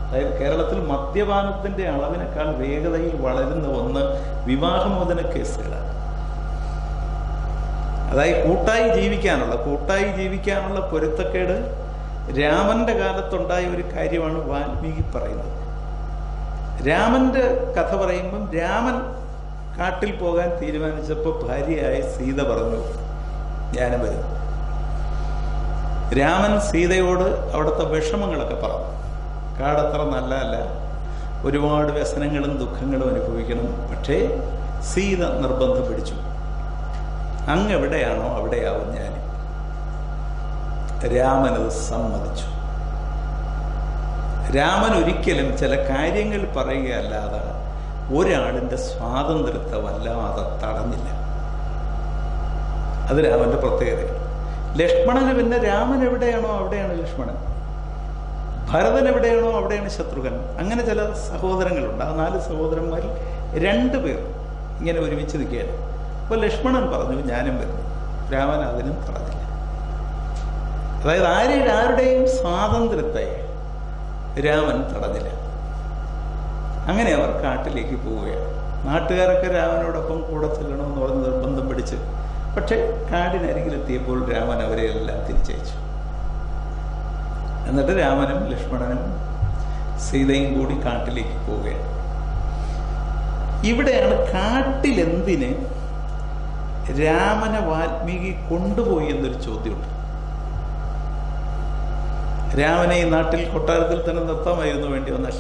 അതായത് കേരളത്തിൽ മദ്യപാനത്തിന്റെ അളവിനേക്കാൾ വേഗതയിൽ വളരുന്ന ഒന്ന് വിവാഹമോചന കേസുകളാണ്. അതായത് കൂട്ടായി ജീവിക്കാനുള്ള പൊരുത്തക്കേട് രാമന്റെ കാലത്തുണ്ടായ ഒരു കാര്യമാണ് വാൽമീകി പറയുന്നത്. രാമന്റെ കഥ പറയുമ്പം രാമൻ കാട്ടിൽ പോകാൻ തീരുമാനിച്ചപ്പോൾ ഭാര്യയായ സീത പറഞ്ഞു, ഞാനും വരുന്നു. രാമൻ സീതയോട് അവിടുത്തെ വിഷമങ്ങളൊക്കെ പറഞ്ഞു. കാടത്ര നല്ലതല്ല, ഒരുപാട് വ്യസനങ്ങളും ദുഃഖങ്ങളും അനുഭവിക്കണം. പക്ഷേ സീത നിർബന്ധം പിടിച്ചു, അങ്ങ് എവിടെയാണോ അവിടെയാവും ഞാൻ. രാമനത് സമ്മതിച്ചു. രാമൻ ഒരിക്കലും ചില കാര്യങ്ങൾ പറയുകയല്ലാതെ ഒരാളിൻ്റെ സ്വാതന്ത്ര്യത്തെ വല്ലാതെ തടഞ്ഞില്ല. അത് രാമന്റെ പ്രത്യേകതയാണ്. ലക്ഷ്മണന് പിന്നെ രാമൻ എവിടെയാണോ അവിടെയാണ് ലക്ഷ്മണൻ, ഭരതൻ എവിടെയാണോ അവിടെയാണ് ശത്രുഘ്നൻ. അങ്ങനെ ചില സഹോദരങ്ങളുണ്ട്. ആ 4 സഹോദരന്മാരിൽ 2 പേർ ഇങ്ങനെ ഒരുമിച്ച് നിൽക്കുകയാണ്. അപ്പോൾ ലക്ഷ്മണൻ പറഞ്ഞു ഞാനും വരുന്നു. രാമൻ അതിനും തടഞ്ഞില്ല. അതായത് ആരുടെയും സ്വാതന്ത്ര്യത്തെ രാമൻ തടഞ്ഞില്ല. അങ്ങനെ അവർ കാട്ടിലേക്ക് പോവുകയാണ്. നാട്ടുകാരൊക്കെ രാമനോടൊപ്പം കൂടെ ചെല്ലണമെന്ന് പറഞ്ഞ് നിർബന്ധം പിടിച്ച് പക്ഷെ കാടിനരികിലെത്തിയപ്പോൾ രാമൻ അവരെ എല്ലാം തിരിച്ചയച്ചു. എന്നിട്ട് രാമനും ലക്ഷ്മണനും സീതയും കൂടി കാട്ടിലേക്ക് പോവുകയാണ്. ഇവിടെയാണ് കാട്ടിലെന്തിന് രാമനെ വാൽമീകി കൊണ്ടുപോയി എന്നൊരു ചോദ്യമുണ്ട്. രാമനെ ഈ നാട്ടിൽ കൊട്ടാരത്തിൽ തന്നെ നിർത്താമായിരുന്നു വേണ്ടി വന്നാൽ.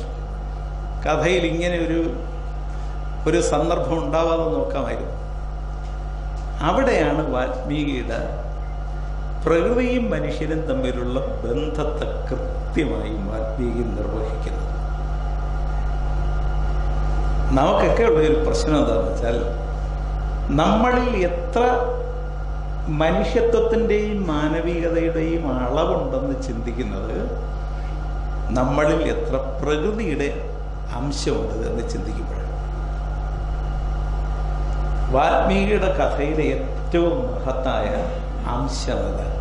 കഥയിൽ ഇങ്ങനെ ഒരു സന്ദർഭം ഉണ്ടാവാതെ നോക്കാമായിരുന്നു. അവിടെയാണ് വാൽമീകിയുടെ പ്രകൃതിയും മനുഷ്യനും തമ്മിലുള്ള ബന്ധത്തെ കൃത്യമായും വാൽമീകി നിർവഹിക്കുന്നത്. നമുക്കൊക്കെ ഉള്ളൊരു പ്രശ്നം എന്താണെന്ന് വെച്ചാൽ, നമ്മളിൽ എത്ര മനുഷ്യത്വത്തിൻ്റെയും മാനവികതയുടെയും അളവുണ്ടെന്ന് ചിന്തിക്കുന്നത് നമ്മളിൽ എത്ര പ്രകൃതിയുടെ അംശമുണ്ട് എന്ന് ചിന്തിക്കുമ്പോഴാണ്. വാൽമീകിയുടെ കഥയിലെ ഏറ്റവും മഹത്തായ അംശം അതാണ്.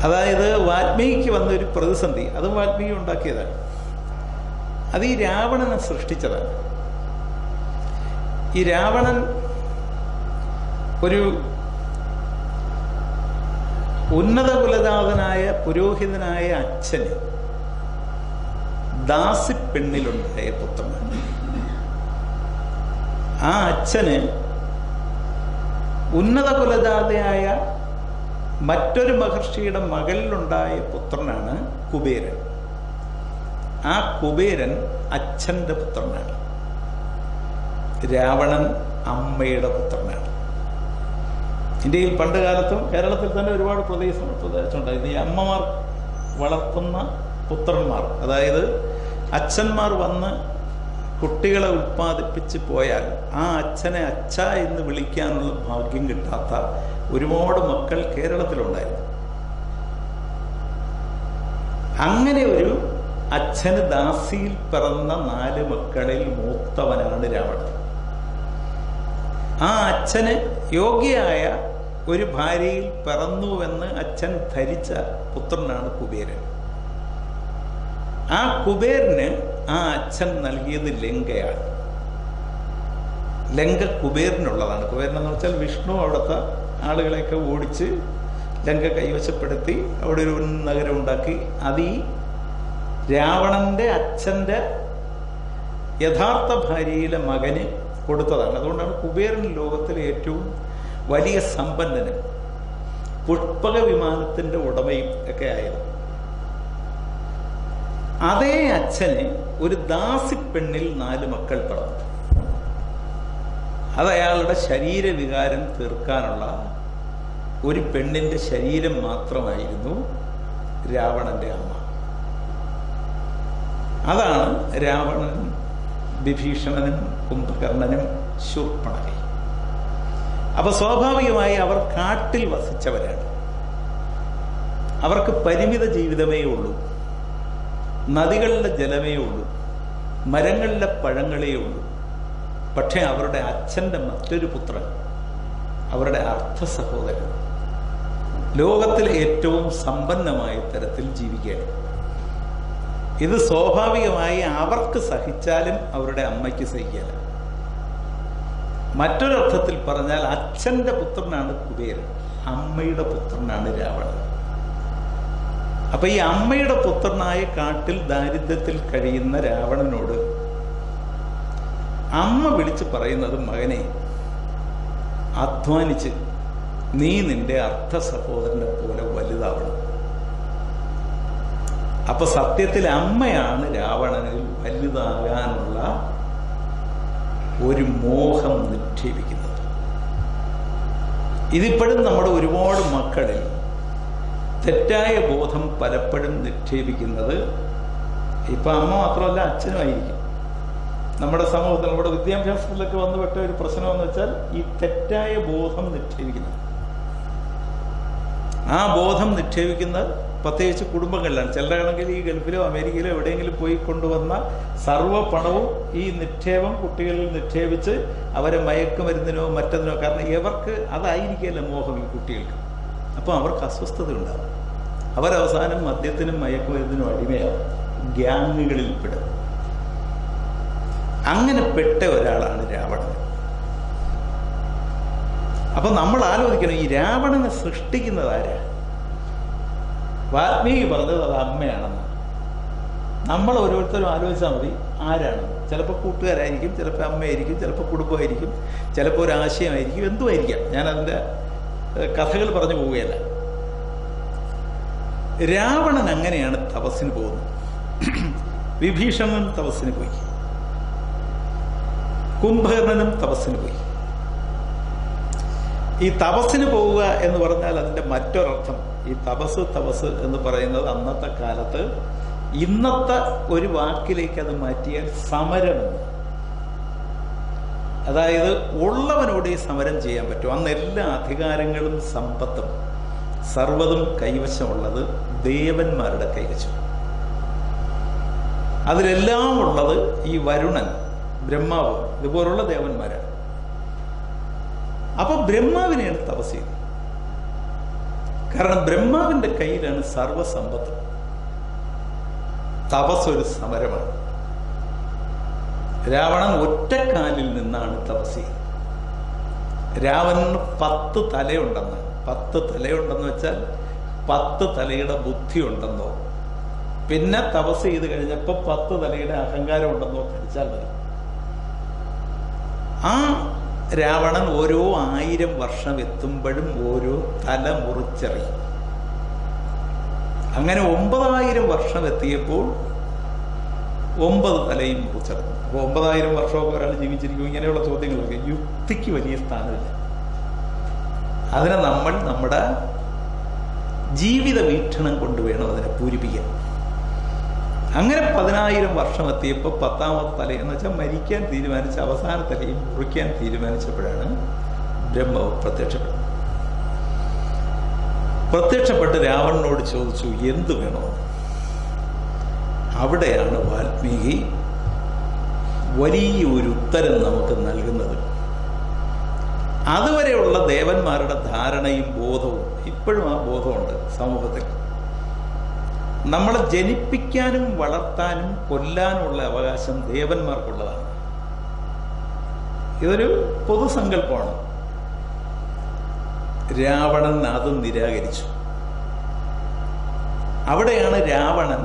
അതായത് വാൽമീകിക്ക് വന്ന ഒരു പ്രതിസന്ധി, അത് വാൽമീകി ഉണ്ടാക്കിയതാണ്. അത് ഈ രാവണനെ സൃഷ്ടിച്ചതാണ്. ഈ രാവണൻ ഒരു ഉന്നത കുലജാതനായ പുരോഹിതനായ അച്ഛന് ദാസിപ്പെണ്ണിലുണ്ടായ പുത്രനാണ്. ആ അച്ഛന് ഉന്നത കുലജാതയായ മറ്റൊരു മഹർഷിയുടെ മകളിലുണ്ടായ പുത്രനാണ് കുബേരൻ. ആ കുബേരൻ അച്ഛൻ്റെ പുത്രനാണ്. രാവണൻ അമ്മയുടെ പുത്രനാണ്. ഇന്ത്യയിൽ പണ്ട് കാലത്തും കേരളത്തിൽ തന്നെ ഒരുപാട് പ്രദേശമുണ്ടായിരുന്നു ഈ അമ്മമാർ വളർത്തുന്ന പുത്രന്മാർ. അതായത് അച്ഛന്മാർ വന്ന് കുട്ടികളെ ഉൽപ്പാദിപ്പിച്ച് പോയാൽ ആ അച്ഛനെ അച്ഛ എന്ന് വിളിക്കാനുള്ള ഭാഗ്യം കിട്ടാത്ത ഒരുപാട് മക്കൾ കേരളത്തിലുണ്ടായിരുന്നു. അങ്ങനെ ഒരു അച്ഛന് ദാസിയിൽ പിറന്ന 4 മക്കളിൽ മൂത്തവനാണ് രാവണൻ. ആ അച്ഛന് യോഗ്യയായ ഒരു ഭാര്യയിൽ പിറന്നുവെന്ന് അച്ഛൻ ധരിച്ച പുത്രനാണ് കുബേരൻ. ആ കുബേരന് ആ അച്ഛൻ നൽകിയത് ലങ്കയാണ്. ലങ്ക കുബേരനുള്ളതാണ്. കുബേരൻ എന്ന് വെച്ചാൽ വിഷ്ണു അവിടുത്തെ ആളുകളെയൊക്കെ ഓടിച്ച് ലങ്ക കൈവശപ്പെടുത്തി അവിടെ ഒരു നഗരം ഉണ്ടാക്കി. അത് ഈ രാവണന്റെ അച്ഛൻ്റെ യഥാർത്ഥ ഭാര്യയിലെ മകന് കൊടുത്തതാണ്. അതുകൊണ്ടാണ് കുബേരൻ ലോകത്തിലെ ഏറ്റവും വലിയ സമ്പന്നനും പുഷ്പക വിമാനത്തിന്റെ ഉടമയും ഒക്കെ ആയത്. അതേ അച്ഛന് ഒരു ദാസിപ്പെണ്ണിൽ 4 മക്കൾ പിറന്നു. അത് അയാളുടെ ശരീരവികാരം തീർക്കാനുള്ള ഒരു പെണ്ണിന്റെ ശരീരം മാത്രമായിരുന്നു രാവണന്റെ അമ്മ. അതാണ് രാവണനും വിഭീഷണനും കുംഭകർണനും ശൂർപ്പണഖയും. അപ്പൊ സ്വാഭാവികമായി അവർ കാട്ടിൽ വസിച്ചവരാണ്. അവർക്ക് പരിമിത ജീവിതമേ ഉള്ളൂ. നദികളിലെ ജലമേ ഉള്ളൂ, മരങ്ങളിലെ പഴങ്ങളേ ഉള്ളൂ. പക്ഷെ അവരുടെ അച്ഛൻ്റെ മറ്റൊരു പുത്രൻ, അവരുടെ അർത്ഥ സഹോദരൻ, ലോകത്തിലെ ഏറ്റവും സമ്പന്നമായ തരത്തിൽ ജീവിക്കുകയാണ്. ഇത് സ്വാഭാവികമായി അവർക്ക് സഹിച്ചാലും അവരുടെ അമ്മയ്ക്ക് സഹിക്കില്ല. മറ്റൊരർത്ഥത്തിൽ പറഞ്ഞാൽ അച്ഛൻ്റെ പുത്രനാണ് കുബേരൻ, അമ്മയുടെ പുത്രനാണ് രാവണൻ. അപ്പൊ ഈ അമ്മയുടെ പുത്രനായ കാട്ടിൽ ദാരിദ്ര്യത്തിൽ കഴിയുന്ന രാവണനോട് അമ്മ വിളിച്ച് പറയുന്നത്, മകനെ, അധ്വാനിച്ച് നീ നിന്റെ അർത്ഥ സഹോദരനെ പോലെ വലുതാവണം. അപ്പൊ സത്യത്തിൽ അമ്മയാണ് രാവണനിൽ വലുതാകാനുള്ള ഒരു മോഹം നിക്ഷേപിക്കുന്നത്. ഇതിപ്പോഴും നമ്മുടെ ഒരുപാട് മക്കളിൽ തെറ്റായ ബോധം പലപ്പോഴും നിക്ഷേപിക്കുന്നത് ഇപ്പൊ അമ്മ മാത്രമല്ല അച്ഛനുമായിരിക്കും. നമ്മുടെ സമൂഹത്തിൽ, നമ്മുടെ വിദ്യാഭ്യാസത്തിലൊക്കെ വന്നുപെട്ട ഒരു പ്രശ്നമെന്ന് വെച്ചാൽ ഈ തെറ്റായ ബോധം നിക്ഷേപിക്കുന്നത്. ആ ബോധം നിക്ഷേപിക്കുന്ന പ്രത്യേകിച്ച് കുടുംബങ്ങളിലാണ്. ചിലരാണെങ്കിൽ ഈ ഗൾഫിലോ അമേരിക്കയിലോ എവിടെയെങ്കിലും പോയി കൊണ്ടുവന്ന സർവ്വ പണവും ഈ നിക്ഷേപം കുട്ടികളിൽ നിക്ഷേപിച്ച് അവരെ മയക്കുമരുന്നിനോ മറ്റതിനോ, കാരണം ഇവർക്ക് അതായിരിക്കില്ല മോഹം ഈ കുട്ടികൾക്ക്. അപ്പോൾ അവർക്ക് അസ്വസ്ഥത ഉണ്ടാകും. അവരവസാനം മദ്യത്തിനും മയക്കുമരുന്നിനും അടിമയാവും, ഗ്യാങ്ങുകളിൽ പെടും. അങ്ങനെ പെട്ട ഒരാളാണ് രാവണൻ. അപ്പൊ നമ്മൾ ആലോചിക്കണം, ഈ രാവണനെ സൃഷ്ടിക്കുന്നത് ആരാ? വാൽമീകി പറഞ്ഞത് അത് അമ്മയാണെന്ന്. നമ്മൾ ഓരോരുത്തരും ആലോചിച്ചാൽ മതി ആരാണ്. ചിലപ്പോൾ കൂട്ടുകാരായിരിക്കും, ചിലപ്പോൾ അമ്മയായിരിക്കും, ചിലപ്പോൾ കുടുംബമായിരിക്കും, ചിലപ്പോൾ ഒരു ആശയമായിരിക്കും, എന്തുമായിരിക്കാം. ഞാൻ അതിൻ്റെ കഥകൾ പറഞ്ഞു പോവുകയല്ല. രാവണൻ അങ്ങനെയാണ് തപസ്സിന് പോകുന്നത്. വിഭീഷണൻ തപസ്സിന് പോയി, കുംഭകർണനും തപസ്സിന് പോയി. ഈ തപസ്സിന് പോവുക എന്ന് പറഞ്ഞാൽ അതിൻ്റെ മറ്റൊരർത്ഥം, ഈ തപസ് എന്ന് പറയുന്നത് അന്നത്തെ കാലത്ത് ഇന്നത്തെ ഒരു വാക്കിലേക്ക് അത് മാറ്റിയാൽ സമരമെന്ന്. അതായത് ഉള്ളവനോട് ഈ സമരം ചെയ്യാൻ പറ്റും. അന്ന് എല്ലാ അധികാരങ്ങളും സമ്പത്തും സർവ്വതും കൈവശമുള്ളത് ദേവന്മാരുടെ കൈവശം. അതിലെല്ലാം ഉള്ളത് ഈ വരുണൻ, ബ്രഹ്മാവ്, ഇതുപോലുള്ള ദേവന്മാരാണ്. അപ്പൊ ബ്രഹ്മാവിനെയാണ് തപസ് ചെയ്തത്. കാരണം ബ്രഹ്മാവിന്റെ കയ്യിലാണ് സർവസമ്പത്ത്. തപസ് ഒരു സമരമാണ്. രാവണൻ ഒറ്റക്കാലിൽ നിന്നാണ് തപസ് ചെയ്തത്. രാവണന് 10 തലയുണ്ടെന്ന്. 10 തലയുണ്ടെന്ന് വെച്ചാൽ 10 തലയുടെ ബുദ്ധി ഉണ്ടെന്നോ, പിന്നെ തപസ് ചെയ്ത് കഴിഞ്ഞപ്പോൾ 10 തലയുടെ അഹങ്കാരം ഉണ്ടെന്നോ ധരിച്ചാൽ മതി. ആ രാവണൻ ഓരോ 1000 വർഷം എത്തുമ്പോഴും ഓരോ തല മുറിച്ചെറിയും. അങ്ങനെ 9000 വർഷം എത്തിയപ്പോൾ 9 തലയും മുറിച്ചെറിഞ്ഞു. അപ്പോൾ 9000 വർഷമൊക്കെ ഒരാൾ ജീവിച്ചിരിക്കും. ഇങ്ങനെയുള്ള ചോദ്യങ്ങളൊക്കെ യുക്തിക്ക് വലിയ സ്ഥാനമില്ല. അതിനെ നമ്മൾ നമ്മുടെ ജീവിത വീക്ഷണം കൊണ്ട് വേണം അതിനെ പൂരിപ്പിക്കാൻ. അങ്ങനെ 10000 വർഷം എത്തിയപ്പോൾ 10ാമത്തെ തല എന്ന് വെച്ചാൽ മരിക്കാൻ തീരുമാനിച്ച അവസാന തലയും മുറിക്കാൻ തീരുമാനിച്ചപ്പോഴാണ് ബ്രഹ്മാവ് പ്രത്യക്ഷപ്പെട്ടത്. പ്രത്യക്ഷപ്പെട്ട് രാവണനോട് ചോദിച്ചു എന്ത് വേണോ. അവിടെയാണ് വാൽമീകി വലിയൊരു ഉത്തരം നമുക്ക് നൽകുന്നത്. അതുവരെയുള്ള ദേവന്മാരുടെ ധാരണയും ബോധവും ഇപ്പോഴും ആ ബോധമുണ്ട് സമൂഹത്തിൽ. നമ്മളെ ജനിപ്പിക്കാനും വളർത്താനും കൊല്ലാനുമുള്ള അവകാശം ദേവന്മാർക്കുള്ളതാണ്. ഇതൊരു പൊതുസങ്കല്പമാണ്. രാവണൻ അത് നിരാകരിച്ചു. അവിടെയാണ് രാവണൻ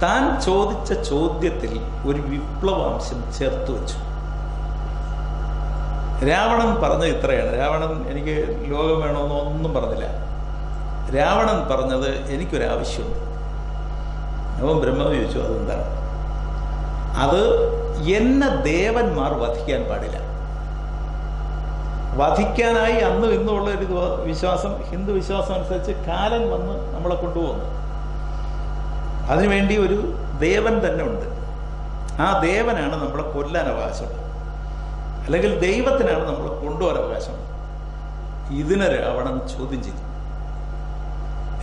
താൻ ചോദിച്ച ചോദ്യത്തിൽ ഒരു വിപ്ലവാംശം ചേർത്ത് വെച്ചു. രാവണൻ പറഞ്ഞത് ഇത്രയാണ്. രാവണൻ എനിക്ക് ലോകം വേണമെന്നോ ഒന്നും പറഞ്ഞില്ല. രാവണൻ പറഞ്ഞത് എനിക്കൊരാവശ്യമുണ്ട്. അവൻ ബ്രഹ്മാവ് ചോദിച്ചു അതെന്താണ്? അത് എന്നെ ദേവന്മാർ വധിക്കാൻ പാടില്ല. വധിക്കാനായി അന്നും ഇന്നുമുള്ള ഒരു വിശ്വാസം, ഹിന്ദു വിശ്വാസം അനുസരിച്ച് കാലൻ വന്ന് നമ്മളെ കൊണ്ടുപോകുന്നു. അതിനുവേണ്ടി ഒരു ദേവൻ തന്നെ ഉണ്ട്. ആ ദേവനാണ് നമ്മളെ കൊല്ലാൻ അവകാശമുള്ളത്, അല്ലെങ്കിൽ ദൈവത്തിനാണ് നമ്മളെ കൊണ്ടുപോകാൻ അവകാശമുള്ളത്. ഇതിനെ രാവണൻ ചോദ്യം ചെയ്തു.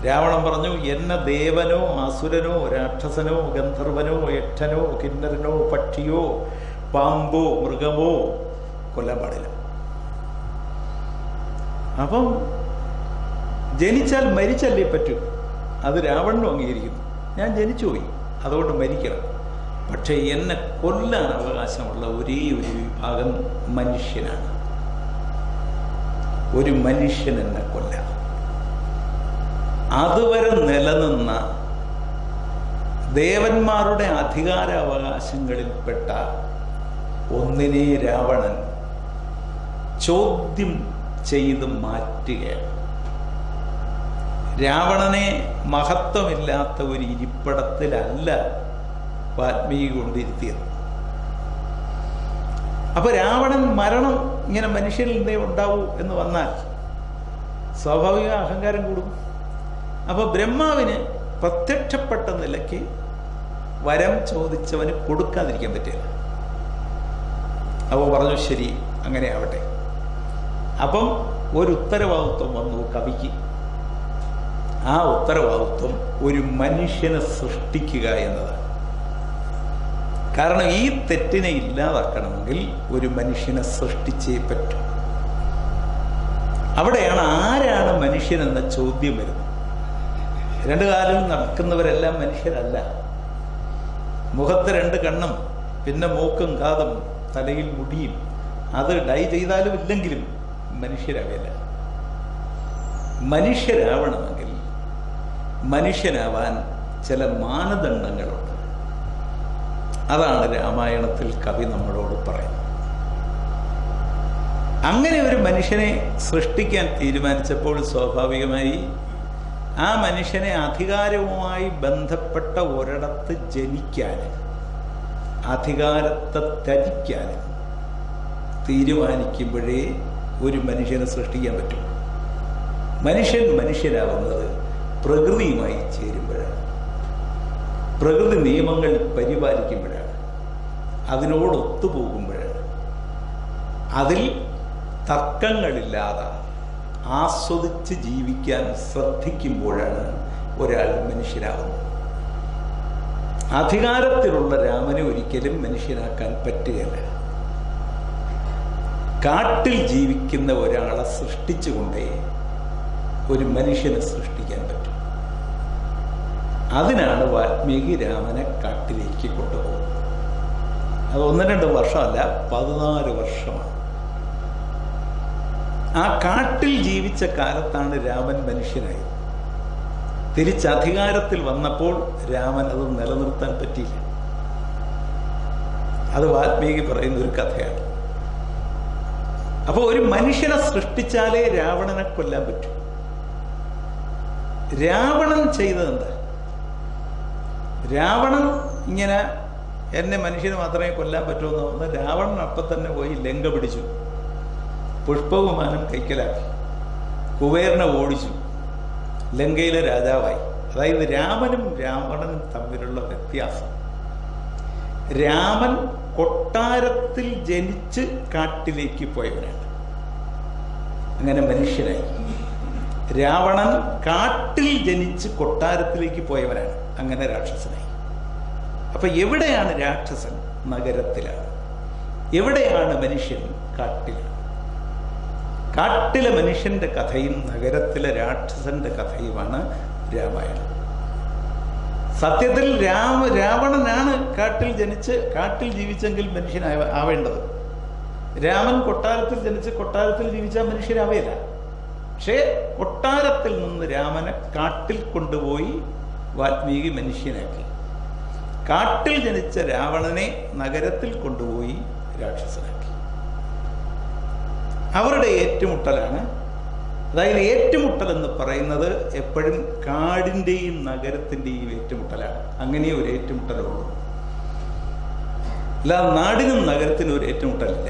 രാവണൻ പറഞ്ഞു എന്നെ ദേവനോ അസുരനോ രാക്ഷസനോ ഗന്ധർവനോ യക്ഷനോ കിന്നരനോ പക്ഷിയോ പാമ്പോ മൃഗമോ കൊല്ലാൻ പാടില്ല. അപ്പം ജനിച്ചാൽ മരിച്ചല്ലേ പറ്റൂ. അത് രാവണനും അംഗീകരിക്കുന്നു. ഞാൻ ജനിച്ചുപോയി, അതുകൊണ്ട് മരിക്കണം. പക്ഷെ എന്നെ കൊല്ലാൻ അവകാശമുള്ള ഒരേ ഒരു വിഭാഗം മനുഷ്യനാണ്. ഒരു മനുഷ്യൻ എന്നെ കൊല്ലാം. അതുവരെ നിലനിന്ന ദേവന്മാരുടെ അധികാരാവകാശങ്ങളിൽപ്പെട്ട ഒന്നിനെ രാവണൻ ചോദ്യം ചെയ്ത് മാറ്റുകയാണ്. രാവണനെ മഹത്വമില്ലാത്ത ഒരു ഇരിപ്പിടത്തിലല്ല വാൽമീകി കൊണ്ടിരുത്തിയത്. അപ്പൊ രാവണൻ മരണം ഇങ്ങനെ മനുഷ്യരിൽ നിന്നേ ഉണ്ടാവൂ എന്ന് വന്നാൽ സ്വാഭാവിക അഹങ്കാരം കൂടും. അപ്പൊ ബ്രഹ്മാവിന് പ്രത്യക്ഷപ്പെട്ട നിലയ്ക്ക് വരം ചോദിച്ചവന് കൊടുക്കാതിരിക്കാൻ പറ്റില്ല. അപ്പോൾ പറഞ്ഞു ശരി അങ്ങനെ ആവട്ടെ. അപ്പം ഒരു ഉത്തരവാദിത്വം വന്നു കവിക്ക്. ആ ഉത്തരവാദിത്വം ഒരു മനുഷ്യനെ സൃഷ്ടിക്കുക എന്നതാണ്. കാരണം ഈ തെറ്റിനെ ഇല്ലാതാക്കണമെങ്കിൽ ഒരു മനുഷ്യനെ സൃഷ്ടിച്ചേ പറ്റൂ. അവിടെയാണ് ആരാണ് മനുഷ്യനെന്ന ചോദ്യം വരുന്നത്. രണ്ടു കാലിൽ നടക്കുന്നവരെല്ലാം മനുഷ്യരല്ല. മുഖത്ത് 2 കണ്ണും പിന്നെ മൂക്കും കാതും തലയിൽ മുടിയും അത് ഡൈ ചെയ്താലും ഇല്ലെങ്കിലും മനുഷ്യരാവില്ല. മനുഷ്യരാവണമെങ്കിൽ മനുഷ്യനാവാൻ ചില മാനദണ്ഡങ്ങളുണ്ട്. അതാണ് രാമായണത്തിൽ കവി നമ്മളോട് പറയുന്നത്. അങ്ങനെ ഒരു മനുഷ്യനെ സൃഷ്ടിക്കാൻ തീരുമാനിച്ചപ്പോൾ സ്വാഭാവികമായി ആ മനുഷ്യനെ അധികാരവുമായി ബന്ധപ്പെട്ട ഒരിടത്ത് ജനിക്കാൻ, അധികാരത്തെ ത്യജിക്കാൻ തീരുമാനിക്കുമ്പോഴേ ഒരു മനുഷ്യനെ സൃഷ്ടിക്കാൻ പറ്റും. മനുഷ്യൻ മനുഷ്യനാവുന്നത് പ്രകൃതിയുമായി ചേരുമ്പോഴാണ്, പ്രകൃതി നിയമങ്ങൾ പരിപാലിക്കുമ്പോഴാണ്, അതിനോട് ഒത്തുപോകുമ്പോഴാണ്, അതിൽ തർക്കങ്ങളില്ലാതെ ആസ്വദിച്ച് ജീവിക്കാൻ ശ്രദ്ധിക്കുമ്പോഴാണ് ഒരാൾ മനുഷ്യനാവുന്നത്. അധികാരത്തിലുള്ള രാമനെ ഒരിക്കലും മനുഷ്യനാക്കാൻ പറ്റുകയില്ല. കാട്ടിൽ ജീവിക്കുന്ന ഒരാളെ സൃഷ്ടിച്ചുകൊണ്ടേ ഒരു മനുഷ്യനെ സൃഷ്ടിക്കാൻ പറ്റും. അതിനാണ് വാൽമീകി രാമനെ കാട്ടിലേക്ക് കൊണ്ടുപോകുന്നത്. അത് 1-2 വർഷമല്ല, 14 വർഷമാണ്. ആ കാട്ടിൽ ജീവിച്ച കാലത്താണ് രാമൻ മനുഷ്യനായത്. തിരിച്ചധികാരത്തിൽ വന്നപ്പോൾ രാമൻ അത് നിലനിർത്താൻ പറ്റിയില്ല. അത് വാൽമീകി പറയുന്ന ഒരു കഥയാണ്. അപ്പോൾ ഒരു മനുഷ്യനെ സൃഷ്ടിച്ചാലേ രാവണനെ കൊല്ലാൻ പറ്റൂ. രാവണൻ ചെയ്തതെന്താ? രാവണൻ ഇങ്ങനെ എന്നെ മനുഷ്യന് മാത്രമേ കൊല്ലാൻ പറ്റുമെന്ന് പറഞ്ഞ് രാവണൻ അപ്പം തന്നെ പോയി ലങ്ക പിടിച്ചു, പുഷ്പവിമാനം കൈക്കലാക്കി, കുബേരനെ ഓടിച്ചു, ലങ്കയിലെ രാജാവായി. അതായത് രാമനും രാവണനും തമ്മിലുള്ള വ്യത്യാസം, രാമൻ കൊട്ടാരത്തിൽ ജനിച്ച് കാട്ടിലേക്ക് പോയവനാണ്, അങ്ങനെ മനുഷ്യനായി. രാവണൻ കാട്ടിൽ ജനിച്ച് കൊട്ടാരത്തിലേക്ക് പോയവനാണ്, അങ്ങനെ രാക്ഷസനായി. അപ്പൊ എവിടെയാണ് രാക്ഷസൻ? നഗരത്തിലാണ്. എവിടെയാണ് മനുഷ്യൻ? കാട്ടിലാണ്. കാട്ടിലെ മനുഷ്യന്റെ കഥയും നഗരത്തിലെ രാക്ഷസന്റെ കഥയുമാണ് രാമായണം. സത്യത്തിൽ രാവണനാണ് കാട്ടിൽ ജനിച്ച് കാട്ടിൽ ജീവിച്ചെങ്കിൽ മനുഷ്യനാവേണ്ടത്. രാമൻ കൊട്ടാരത്തിൽ ജനിച്ച് കൊട്ടാരത്തിൽ ജീവിച്ചാൽ മനുഷ്യനാവേല. പക്ഷേ കൊട്ടാരത്തിൽ നിന്ന് രാമനെ കാട്ടിൽ കൊണ്ടുപോയി വാൽമീകി മനുഷ്യനാക്കി. കാട്ടിൽ ജനിച്ച രാവണനെ നഗരത്തിൽ കൊണ്ടുപോയി രാക്ഷസനാക്കി. അവരുടെ ഏറ്റുമുട്ടലാണ്. അതായത് ഏറ്റുമുട്ടൽ എന്ന് പറയുന്നത് എപ്പോഴും കാടിൻ്റെയും നഗരത്തിൻ്റെയും ഏറ്റുമുട്ടലാണ്. അങ്ങനെ ഒരു ഏറ്റുമുട്ടലുള്ളൂ. അല്ല, നാടിനും നഗരത്തിനും ഒരു ഏറ്റുമുട്ടലില്ല.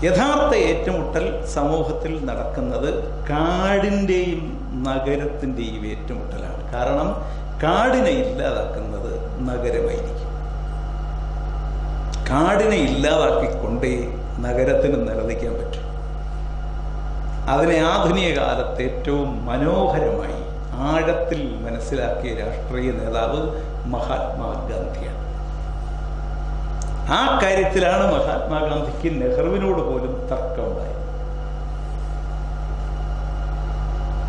യഥാർത്ഥ ഏറ്റുമുട്ടൽ സമൂഹത്തിൽ നടക്കുന്നത് കാടിൻ്റെയും നഗരത്തിൻ്റെയും ഏറ്റുമുട്ടലാണ്. കാരണം കാടിനെ ഇല്ലാതാക്കുന്നത് നഗരമായിരിക്കും. കാടിനെ ഇല്ലാതാക്കിക്കൊണ്ടേ നഗരത്തിന് നിലനിൽക്കാൻ പറ്റും. അതിനെ ആധുനിക കാലത്ത് ഏറ്റവും മനോഹരമായി ആഴത്തിൽ മനസ്സിലാക്കിയ രാഷ്ട്രീയ നേതാവ് മഹാത്മാഗാന്ധിയാണ്. ആ കാര്യത്തിലാണ് മഹാത്മാഗാന്ധിക്ക് നെഹ്റുവിനോട് പോലും തർക്കമുണ്ടായത്.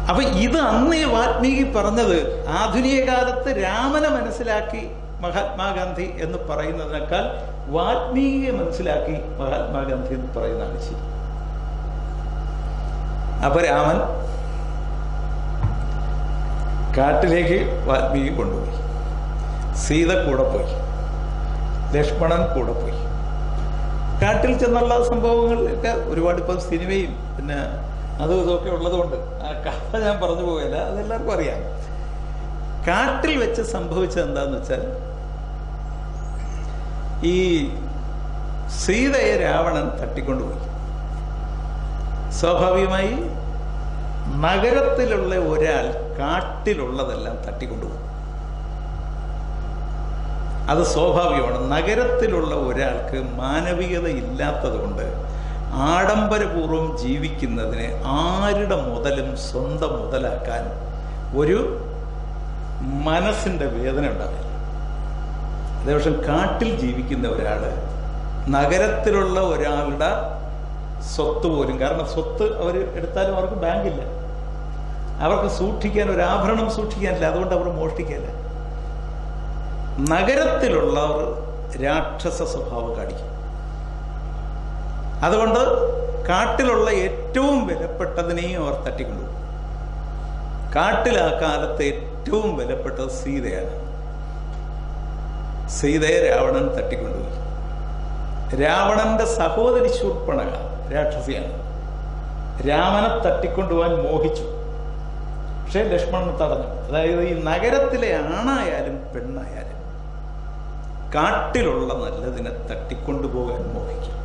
അപ്പൊ ഇത് അന്നേ വാൽമീകി പറഞ്ഞത് ആധുനിക കാലത്ത് രാമനെ മനസ്സിലാക്കി മഹാത്മാഗാന്ധി എന്ന് പറയുന്നതിനേക്കാൾ വാൽമീകിയെ മനസ്സിലാക്കി മഹാത്മാഗാന്ധി എന്ന് പറയുന്നതാണ് ശരി. അപ്പൊ രാമൻ കാട്ടിലേക്ക് വാൽമീകി കൊണ്ടുപോയി, സീത കൂടെ പോയി, ലക്ഷ്മണൻ കൂടെ പോയി. കാട്ടിൽ ചെന്നുള്ള സംഭവങ്ങളിലൊക്കെ ഒരുപാട് ഇപ്പം സിനിമയും പിന്നെ അതും ഇതൊക്കെ ഉള്ളതുകൊണ്ട് ആ കഥ ഞാൻ പറഞ്ഞു പോകില്ല, അതെല്ലാവർക്കും അറിയാം. കാട്ടിൽ വെച്ച് സംഭവിച്ചത് എന്താന്ന് വെച്ചാൽ, ഈ സീതയെ രാവണൻ തട്ടിക്കൊണ്ടുപോയി. സ്വാഭാവികമായി നഗരത്തിലുള്ള ഒരാൾ കാട്ടിലുള്ളതെല്ലാം തട്ടിക്കൊണ്ടുപോകും. അത് സ്വാഭാവികമാണ്. നഗരത്തിലുള്ള ഒരാൾക്ക് മാനവികത ഇല്ലാത്തത് കൊണ്ട് ആഡംബരപൂർവ്വം ജീവിക്കുന്നതിന് ആരുടെ മുതലും സ്വന്തം മുതലാക്കാൻ ഒരു മനസ്സിൻ്റെ വേദന ഉണ്ടാവില്ല. അതേപക്ഷെ കാട്ടിൽ ജീവിക്കുന്ന ഒരാൾ നഗരത്തിലുള്ള ഒരാളുടെ സ്വത്ത് പോലും, കാരണം സ്വത്ത് അവർ എടുത്താലും അവർക്ക് ബാങ്കില്ല, അവർക്ക് സൂക്ഷിക്കാൻ ഒരു ആഭരണം സൂക്ഷിക്കാനില്ല, അതുകൊണ്ട് അവർ മോഷ്ടിക്കില്ല. നഗരത്തിലുള്ളവർ രാക്ഷസ സ്വഭാവം കാണിക്കും. അതുകൊണ്ട് കാട്ടിലുള്ള ഏറ്റവും വിലപ്പെട്ടതിനെയും അവർ തട്ടിക്കൊണ്ടുപോകും. കാട്ടിൽ ആ കാലത്ത് ഏറ്റവും വിലപ്പെട്ടത് സീതയാണ്. സീതയെ രാവണൻ തട്ടിക്കൊണ്ടുപോയി. രാവണന്റെ സഹോദരി ശൂർപ്പണഖ രാക്ഷസിയാണ്. രാമനെ തട്ടിക്കൊണ്ടുപോകാൻ മോഹിച്ചു. പക്ഷേ ലക്ഷ്മണൻ തടഞ്ഞു. അതായത് ഈ നഗരത്തിലെ ആണായാലും പെണ്ണായാലും കാട്ടിലുള്ള നല്ലതിനെ തട്ടിക്കൊണ്ടുപോകാൻ മോഹിക്കും.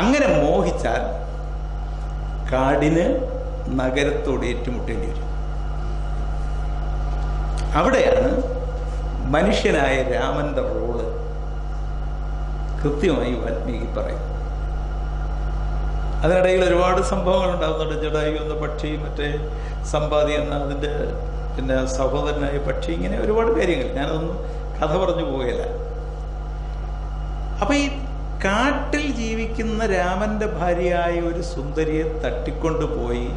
അങ്ങനെ മോഹിച്ചാൽ കാടിന് നഗരത്തോട് ഏറ്റുമുട്ടേണ്ടി വരും. അവിടെയാണ് മനുഷ്യനായ രാമന്റെ റോള് കൃത്യമായി വാൽമീകി പറയും. അതിനിടയിൽ ഒരുപാട് സംഭവങ്ങൾ ഉണ്ടാകുന്നുണ്ട്. ജടായു എന്ന പക്ഷി, മറ്റേ സമ്പാദി എന്ന അതിൻ്റെ പിന്നെ സഹോദരനായ പക്ഷി, ഇങ്ങനെ ഒരുപാട് കാര്യങ്ങൾ. ഞാനതൊന്നും കഥ പറഞ്ഞു പോവുകയില്ല. അപ്പൊ ഈ കാട്ടിൽ ജീവിക്കുന്ന രാമന്റെ ഭാര്യയായ ഒരു സുന്ദരിയെ തട്ടിക്കൊണ്ടുപോയി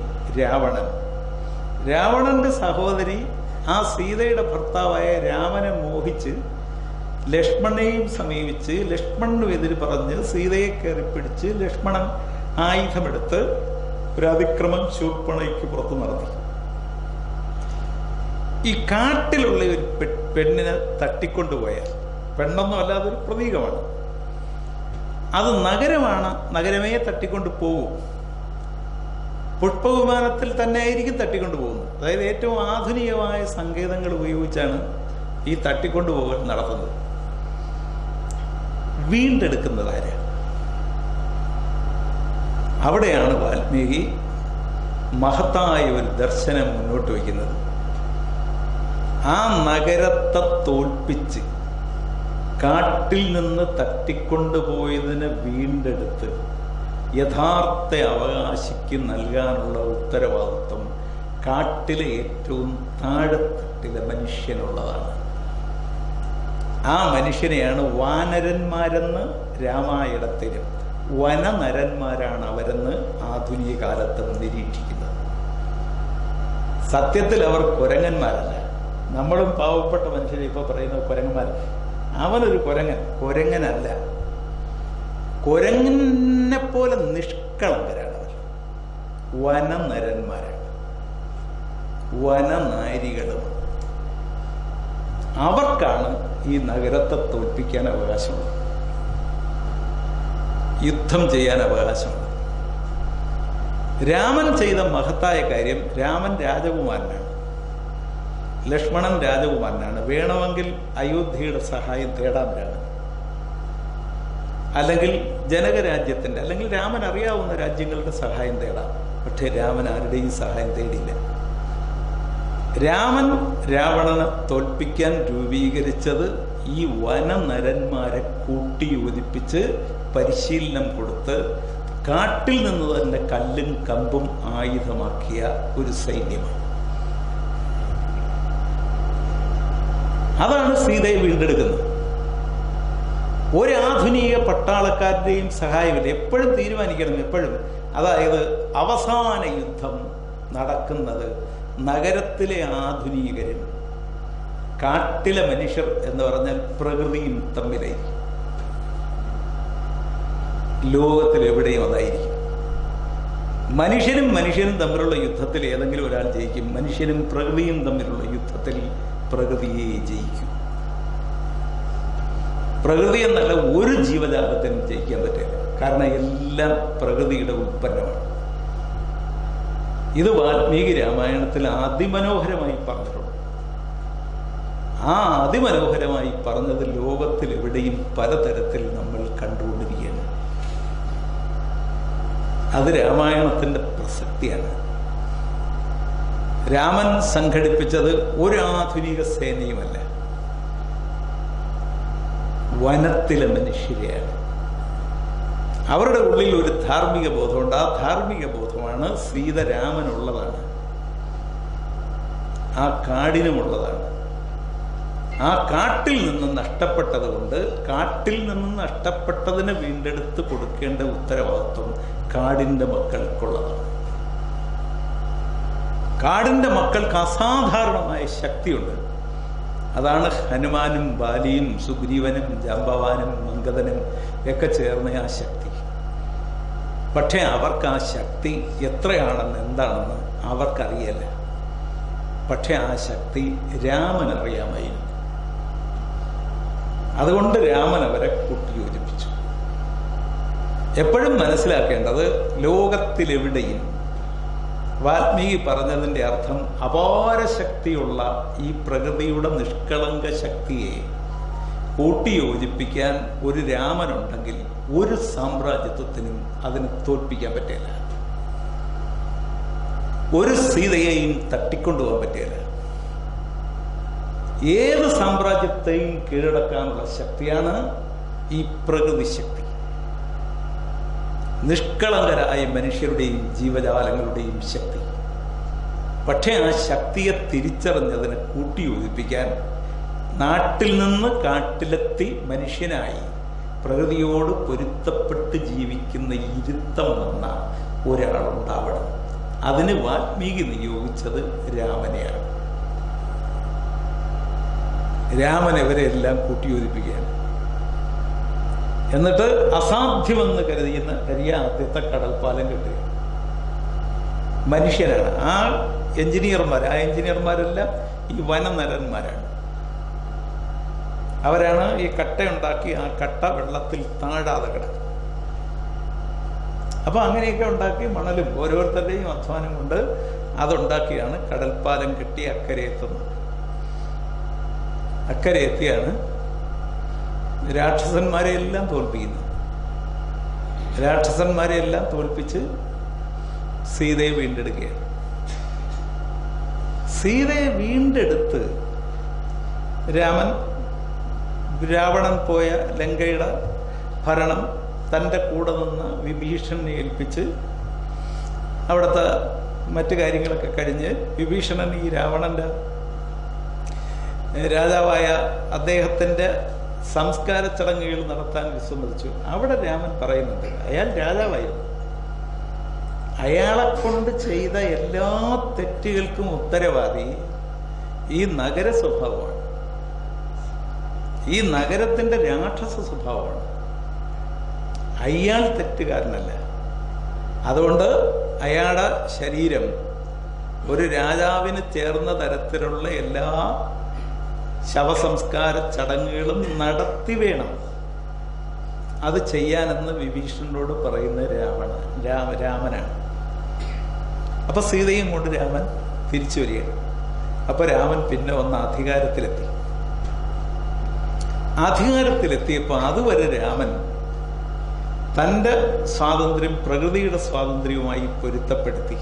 രാവണന്റെ സഹോദരി ആ സീതയുടെ ഭർത്താവായ രാമനെ മോഹിച്ച് ലക്ഷ്മണനെയും സമീപിച്ച് ലക്ഷ്മണനും എതിര് പറഞ്ഞ് സീതയെ കയറിപ്പിടിച്ച് ലക്ഷ്മണൻ ആയുധമെടുത്ത് ഒരു അതിക്രമം ശൂർപ്പണയ്ക്ക് പുറത്തു നടത്തി. ഈ കാട്ടിലുള്ള ഒരു പെണ്ണിനെ തട്ടിക്കൊണ്ടുപോയാൽ, പെണ്ണൊന്നും അല്ലാതൊരു പ്രതീകമാണ്, അത് നഗരമാണ്, നഗരമേ തട്ടിക്കൊണ്ട് പോകും. പുഷ്പവിമാനത്തിൽ തന്നെ ആയിരിക്കും തട്ടിക്കൊണ്ടു പോകുന്നത്. അതായത് ഏറ്റവും ആധുനികമായ സങ്കേതങ്ങൾ ഉപയോഗിച്ചാണ് ഈ തട്ടിക്കൊണ്ടുപോകൽ നടത്തുന്നത്. വീണ്ടെടുക്കുന്നത് ആര്? അവിടെയാണ് വാൽമീകി മഹത്തായ ഒരു ദർശനം മുന്നോട്ട് വയ്ക്കുന്നത്. ആ നഗരത്തെ തോൽപ്പിച്ച് കാട്ടിൽ നിന്ന് തട്ടിക്കൊണ്ടുപോയതിനെ വീണ്ടെടുത്ത് യഥാർത്ഥ അവകാശിക്ക് നൽകാനുള്ള ഉത്തരവാദിത്വം കാട്ടിലെ ഏറ്റവും താഴെത്തട്ടിലെ മനുഷ്യനുള്ളതാണ്. ആ മനുഷ്യനെയാണ് വാനരന്മാരെന്ന് രാമായണത്തിലും വനനരന്മാരാണ് അവരെന്ന് ആധുനിക കാലത്തും നിരീക്ഷിക്കുന്നത്. സത്യത്തിൽ അവർ കുരങ്ങന്മാരല്ല. നമ്മളും പാവപ്പെട്ട മനുഷ്യരെ ഇപ്പൊ പറയുന്ന കുരങ്ങന്മാർ. അവനൊരു കുരങ്ങനല്ല. കുരങ്ങനെ പോലെ നിഷ്കളങ്കരാണ് അവർ. വനനരന്മാരാണ്, വനനാരികളും. അവർക്കാണ് ഈ നഗരത്തെ തോൽപ്പിക്കാൻ അവകാശമുള്ളത്, യുദ്ധം ചെയ്യാൻ അവകാശമുള്ളത്. രാമൻ ചെയ്ത മഹത്തായ കാര്യം, രാമൻ രാജകുമാരനാണ്, ലക്ഷ്മണൻ രാജകുമാരനാണ്. വേണമെങ്കിൽ അയോധ്യയുടെ സഹായം തേടാൻ രാമൻ, അല്ലെങ്കിൽ ജനകരാജ്യത്തിൻ്റെ, അല്ലെങ്കിൽ രാമൻ അറിയാവുന്ന രാജ്യങ്ങളുടെ സഹായം തേടാം. പക്ഷേ രാമൻ ആരുടെയും സഹായം തേടിയില്ല. രാമൻ രാവണനെ തോൽപ്പിക്കാൻ രൂപീകരിച്ചത് ഈ വനനരന്മാരെ കൂട്ടിയോജിപ്പിച്ച് പരിശീലനം കൊടുത്ത് കാട്ടിൽ നിന്ന് തന്നെ കല്ലും കമ്പും ആയുധമാക്കിയ ഒരു സൈന്യമാണ്. അതാണ് സീതയെ വീണ്ടെടുക്കുന്നത്. ഒരാധുനിക പട്ടാളക്കാരുടെയും സഹായമില്ല. എപ്പോഴും തീരുമാനിക്കണം, എപ്പോഴും. അതായത് അവസാന യുദ്ധം നടക്കുന്നത് നഗരത്തിലെ ആധുനികരും കാട്ടിലെ മനുഷ്യർ എന്ന് പറഞ്ഞാൽ പ്രകൃതിയും തമ്മിലായിരിക്കും. ലോകത്തിൽ എവിടെയും അതായിരിക്കും. മനുഷ്യനും തമ്മിലുള്ള യുദ്ധത്തിൽ ഏതെങ്കിലും ഒരാൾ ജയിക്കും. മനുഷ്യനും പ്രകൃതിയും തമ്മിലുള്ള യുദ്ധത്തിൽ പ്രകൃതിയെ ജയിക്കും. പ്രകൃതി എന്നല്ല ഒരു ജീവജാലത്തിനും ജയിക്കാൻ പറ്റില്ല. കാരണം എല്ലാം പ്രകൃതിയുടെ ഉൽപ്പന്നമാണ്. ഇത് വാൽമീകി രാമായണത്തിൽ അതിമനോഹരമായി പറഞ്ഞിട്ടുണ്ട്. ആ അതിമനോഹരമായി പറഞ്ഞത് ലോകത്തിൽ എവിടെയും പലതരത്തിൽ നമ്മൾ കണ്ടുകൊണ്ടിരിക്കുകയാണ്. അത് രാമായണത്തിന്റെ പ്രസക്തിയാണ്. രാമൻ സംഘടിപ്പിച്ചത് ഒരു ആധുനിക സേനയുമല്ല, വനത്തിലെ മനുഷ്യരെയാണ്. അവരുടെ ഉള്ളിൽ ഒരു ധാർമ്മിക ബോധമുണ്ട്. ആ ധാർമ്മിക ബോധമാണ് സീത രാമനുള്ളതാണ്, ആ കാടിനുമുള്ളതാണ്. ആ കാട്ടിൽ നിന്ന് നഷ്ടപ്പെട്ടത് കൊണ്ട് കാട്ടിൽ നിന്ന് നഷ്ടപ്പെട്ടതിനെ വീണ്ടെടുത്ത് കൊടുക്കേണ്ട ഉത്തരവാദിത്വം കാടിൻ്റെ മക്കൾക്കുള്ളതാണ്. കാടിൻ്റെ മക്കൾക്ക് അസാധാരണമായ ശക്തിയുണ്ട്. അതാണ് ഹനുമാനും ബാലിയും സുഗ്രീവനും ജാമ്പവാനും മംഗതനും ഒക്കെ ചേർന്ന ആ ശക്തി. പക്ഷേ അവർക്ക് ആ ശക്തി എത്രയാണെന്ന് എന്താണെന്ന് അവർക്കറിയില്ല. പക്ഷെ ആ ശക്തി രാമൻ അറിയാമായിരുന്നു. അതുകൊണ്ട് രാമൻ അവരെ കൂട്ടിയോജിപ്പിച്ചു. എപ്പോഴും മനസ്സിലാക്കേണ്ടത്, ലോകത്തിലെവിടെയും വാൽമീകി പറഞ്ഞതിൻ്റെ അർത്ഥം അപാര ശക്തിയുള്ള ഈ പ്രകൃതിയുടെ നിഷ്കളങ്ക ശക്തിയെ കൂട്ടിയോജിപ്പിക്കാൻ ഒരു രാമനുണ്ടെങ്കിൽ ഒരു സാമ്രാജ്യത്വത്തിനും അതിനെ തോൽപ്പിക്കാൻ പറ്റില്ല. ഒരു സീതയെയും തട്ടിക്കൊണ്ടുപോകാൻ പറ്റില്ല. ഏത് സാമ്രാജ്യത്തെയും കീഴടക്കാനുള്ള ശക്തിയാണ് ഈ പ്രകൃതി ശക്തി. നിഷ്കളങ്കരായ മനുഷ്യരുടെയും ജീവജാലങ്ങളുടെയും ശക്തി. പക്ഷേ ആ ശക്തിയെ തിരിച്ചറിഞ്ഞതിനെ കൂട്ടിയോജിപ്പിക്കാൻ നാട്ടിൽ നിന്ന് കാട്ടിലെത്തി മനുഷ്യനായി പ്രകൃതിയോട് പൊരുത്തപ്പെട്ട് ജീവിക്കുന്ന ഇരുത്തം വന്ന ഒരാളുണ്ടാവണം. അതിന് വാൽമീകി നിയോഗിച്ചത് രാമനെയാണ്. രാമൻ ഇവരെല്ലാം കൂട്ടിയോജിപ്പിക്കുകയാണ്. എന്നിട്ട് അസാധ്യമെന്ന് കരുതിയ ആദ്യത്തെ കടൽപ്പാലം കിട്ടുക മനുഷ്യരാണ്. ആ എഞ്ചിനീയർമാരെല്ലാം ഈ വനനരന്മാരാണ്. അവരാണ് ഈ കട്ടയുണ്ടാക്കി ആ കട്ട വെള്ളത്തിൽ താഴാതെ കിടക്കും. അപ്പൊ അങ്ങനെയൊക്കെ ഉണ്ടാക്കി മണലും ഓരോരുത്തരുടെയും അധ്വാനം കൊണ്ട് അതുണ്ടാക്കിയാണ് കടൽപ്പാലം കെട്ടി അക്കരെ എത്തുന്നത്. അക്കരെ എത്തിയാണ് രാക്ഷസന്മാരെ എല്ലാം തോൽപ്പിക്കുന്നത്. രാക്ഷസന്മാരെ എല്ലാം തോൽപ്പിച്ച് സീതയെ വീണ്ടെടുക്കുകയാണ്. സീതയെ വീണ്ടെടുത്ത് രാവണൻ പോയ ലങ്കയുടെ ഭരണം തൻ്റെ കൂടെ നിന്ന് വിഭീഷണനെ ഏൽപ്പിച്ച് അവിടുത്തെ മറ്റു കാര്യങ്ങളൊക്കെ കഴിഞ്ഞ് വിഭീഷണൻ ഈ രാവണൻ്റെ രാജാവായ അദ്ദേഹത്തിൻ്റെ സംസ്കാര ചടങ്ങുകൾ നടത്താൻ വിസമ്മതിച്ചു. അവിടെ രാമൻ പറയുന്നുണ്ട്, അയാൾ രാജാവായിരുന്നു, അയാളെ കൊണ്ട് ചെയ്ത എല്ലാ തെറ്റുകൾക്കും ഉത്തരവാദി ഈ നഗര സ്വഭാവമാണ്, ഈ നഗരത്തിൻ്റെ രാക്ഷസ സ്വഭാവമാണ്. അയാൾ തെറ്റുകാരനല്ല. അതുകൊണ്ട് അയാളുടെ ശരീരം ഒരു രാജാവിന് ചേർന്ന തരത്തിലുള്ള എല്ലാ ശവസംസ്കാര ചടങ്ങുകളും നടത്തി വേണം അത് ചെയ്യാനെന്ന് വിഭീഷണനോട് പറയുന്ന രാമനാണ്. അപ്പൊ സീതയും കൊണ്ട് രാമൻ തിരിച്ചു വരികയാണ്. അപ്പൊ രാമൻ പിന്നെ ഒന്ന് അധികാരത്തിലെത്തിയപ്പോൾ അതുവരെ രാമൻ തൻ്റെ സ്വാതന്ത്ര്യം പ്രകൃതിയുടെ സ്വാതന്ത്ര്യവുമായി പൊരുത്തപ്പെടുത്തി.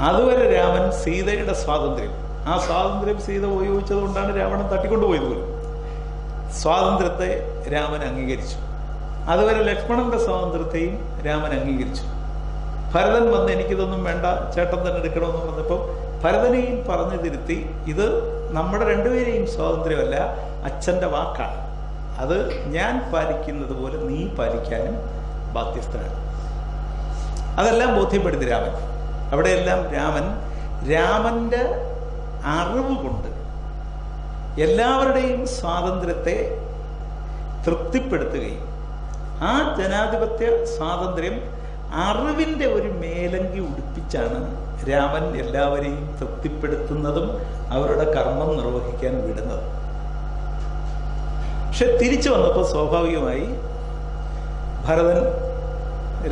അതുവരെ രാമൻ സീതയുടെ സ്വാതന്ത്ര്യം, ആ സ്വാതന്ത്ര്യം സീത ഉപയോഗിച്ചത് കൊണ്ടാണ് രാവണൻ തട്ടിക്കൊണ്ടുപോയത് പോലും. സ്വാതന്ത്ര്യത്തെ രാമൻ അംഗീകരിച്ചു. അതുവരെ ലക്ഷ്മണന്റെ സ്വാതന്ത്ര്യത്തെയും രാമൻ അംഗീകരിച്ചു. ഭരതൻ വന്ന് എനിക്കിതൊന്നും വേണ്ട, ചേട്ടൻ തന്നെ എടുക്കണമെന്ന് പറഞ്ഞപ്പോൾ ഭരതനെയും പറഞ്ഞു തിരുത്തി, ഇത് നമ്മുടെ രണ്ടുപേരെയും സ്വാതന്ത്ര്യമല്ല, അച്ഛൻ്റെ വാക്കാണ്, അത് ഞാൻ പാലിക്കുന്നത് പോലെ നീ പാലിക്കാനും ബാധ്യസ്ഥനാണ്. അതെല്ലാം ബോധ്യപ്പെടുത്തി രാമൻ. അവിടെയെല്ലാം രാമൻ്റെ അറിവ് കൊണ്ട് എല്ലാവരുടെയും സ്വാതന്ത്ര്യത്തെ തൃപ്തിപ്പെടുത്തുകയും ആ ജനാധിപത്യ സ്വാതന്ത്ര്യം അറിവിൻ്റെ ഒരു മേലങ്കി ഉടുപ്പിച്ചാണ് രാമൻ എല്ലാവരെയും തൃപ്തിപ്പെടുത്തുന്നതും അവരുടെ കർമ്മം നിർവഹിക്കാൻ വിടുന്നത്. പക്ഷെ തിരിച്ചു വന്നപ്പോൾ സ്വാഭാവികമായി ഭരതൻ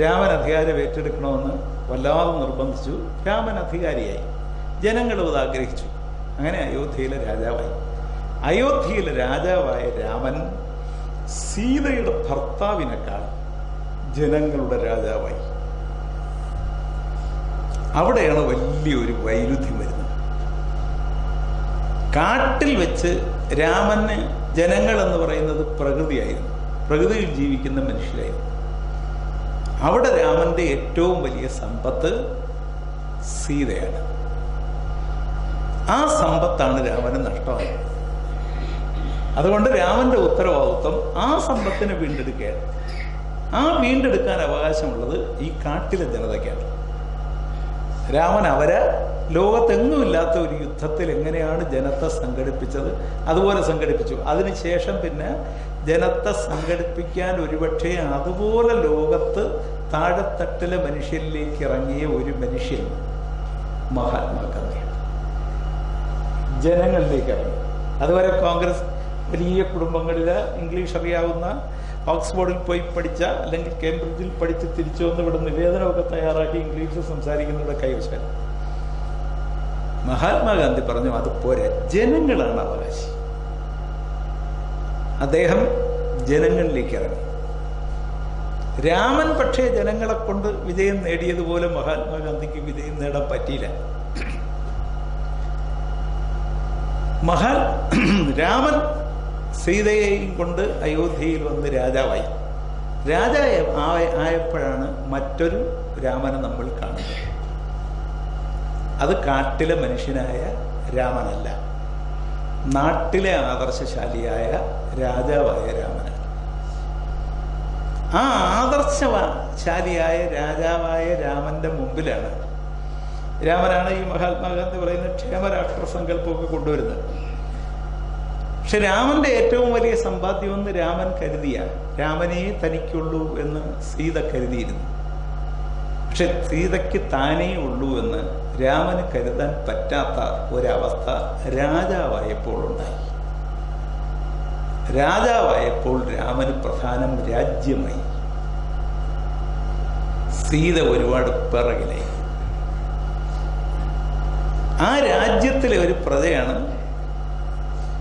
രാമൻ അധികാരം ഏറ്റെടുക്കണമെന്ന് വല്ലാതെ നിർബന്ധിച്ചു. രാമൻ അധികാരിയായി, ജനങ്ങളും അത് ആഗ്രഹിച്ചു. അങ്ങനെ അയോധ്യയിലെ രാജാവായി. അയോധ്യയിലെ രാജാവായ രാമൻ സീതയുടെ ഭർത്താവിനേക്കാൾ ജനങ്ങളുടെ രാജാവായി. അവിടെയാണ് വലിയൊരു വൈരുദ്ധ്യം വരുന്നത്. കാട്ടിൽ വെച്ച് രാമന് ജനങ്ങൾ എന്ന് പറയുന്നത് പ്രകൃതിയായിരുന്നു, പ്രകൃതിയിൽ ജീവിക്കുന്ന മനുഷ്യരായിരുന്നു. അവിടെ രാമന്റെ ഏറ്റവും വലിയ സമ്പത്ത് സീതയാണ്. ആ സമ്പത്താണ് രാമന് നഷ്ടമായത്. അതുകൊണ്ട് രാമന്റെ ഉത്തരവാദിത്വം ആ സമ്പത്തിനെ വീണ്ടെടുക്കുകയാണ്. ആ വീണ്ടെടുക്കാൻ അവകാശമുള്ളത് ഈ കാട്ടിലെ ജനതയ്ക്കാണ്. രാമൻ അവരെ ലോകത്തെങ്ങുമില്ലാത്ത ഒരു യുദ്ധത്തിൽ എങ്ങനെയാണ് ജനത്തെ സംഘടിപ്പിച്ചത് അതുപോലെ സംഘടിപ്പിച്ചു. അതിനുശേഷം പിന്നെ ജനത്തെ സംഘടിപ്പിക്കാൻ ഒരുപക്ഷെ അതുപോലെ ലോകത്ത് താഴെത്തട്ടിലെ മനുഷ്യരിലേക്ക് ഇറങ്ങിയ ഒരു മനുഷ്യൻ മഹാത്മാഗാന്ധിയാണ്. ജനങ്ങളിലേക്ക് ഇറങ്ങി. അതുവരെ കോൺഗ്രസ് വലിയ കുടുംബങ്ങളിൽ ഇംഗ്ലീഷ് അറിയാവുന്ന, ഓക്സ്ഫോർഡിൽ പോയി പഠിച്ച, അല്ലെങ്കിൽ കേംബ്രിഡ്ജിൽ പഠിച്ച് തിരിച്ചു വന്ന് ഇവിടെ നിവേദനമൊക്കെ തയ്യാറാക്കി ഇംഗ്ലീഷ് സംസാരിക്കുന്നവരുടെ കൈവശം. മഹാത്മാഗാന്ധി പറഞ്ഞു അത് പോരാ, ജനങ്ങളാണ് അവകാശി. അദ്ദേഹം ജനങ്ങളിലേക്ക് ഇറങ്ങി. രാമൻ പക്ഷേ ജനങ്ങളെ കൊണ്ട് വിജയം നേടിയതുപോലെ മഹാത്മാഗാന്ധിക്ക് വിജയം നേടാൻ പറ്റിയില്ല. രാമൻ സീതയെയും കൊണ്ട് അയോധ്യയിൽ വന്ന് രാജാവായി. ആയപ്പോഴാണ് മറ്റൊരു രാമനെ നമ്മൾ കാണുന്നത്. അത് കാട്ടിലെ മനുഷ്യനായ രാമനല്ല, നാട്ടിലെ ആദർശശാലിയായ രാജാവായ രാമനാണ്. ആ ആദർശശാലിയായ രാജാവായ രാമന്റെ മുമ്പിലാണ് രാമനാണ് ഈ മഹാത്മാഗാന്ധി പറയുന്ന ക്ഷേമരാഷ്ട്ര സങ്കല്പമൊക്കെ കൊണ്ടുവരുന്നത്. പക്ഷെ രാമന്റെ ഏറ്റവും വലിയ സമ്പാദ്യമെന്ന് രാമൻ കരുതിയാണ്, രാമനെ തനിക്കുള്ളൂ എന്ന് സീത കരുതിയിരുന്നു. പക്ഷെ സീതയ്ക്ക് താനേ ഉള്ളൂ എന്ന് രാമന് കരുതാൻ പറ്റാത്ത ഒരവസ്ഥ രാജാവായപ്പോൾ ഉണ്ടായി. രാജാവായപ്പോൾ രാമന് പ്രധാനം രാജ്യമായി, സീത ഒരുപാട് പിറകിലായി. ആ രാജ്യത്തിലെ ഒരു പ്രജയാണ്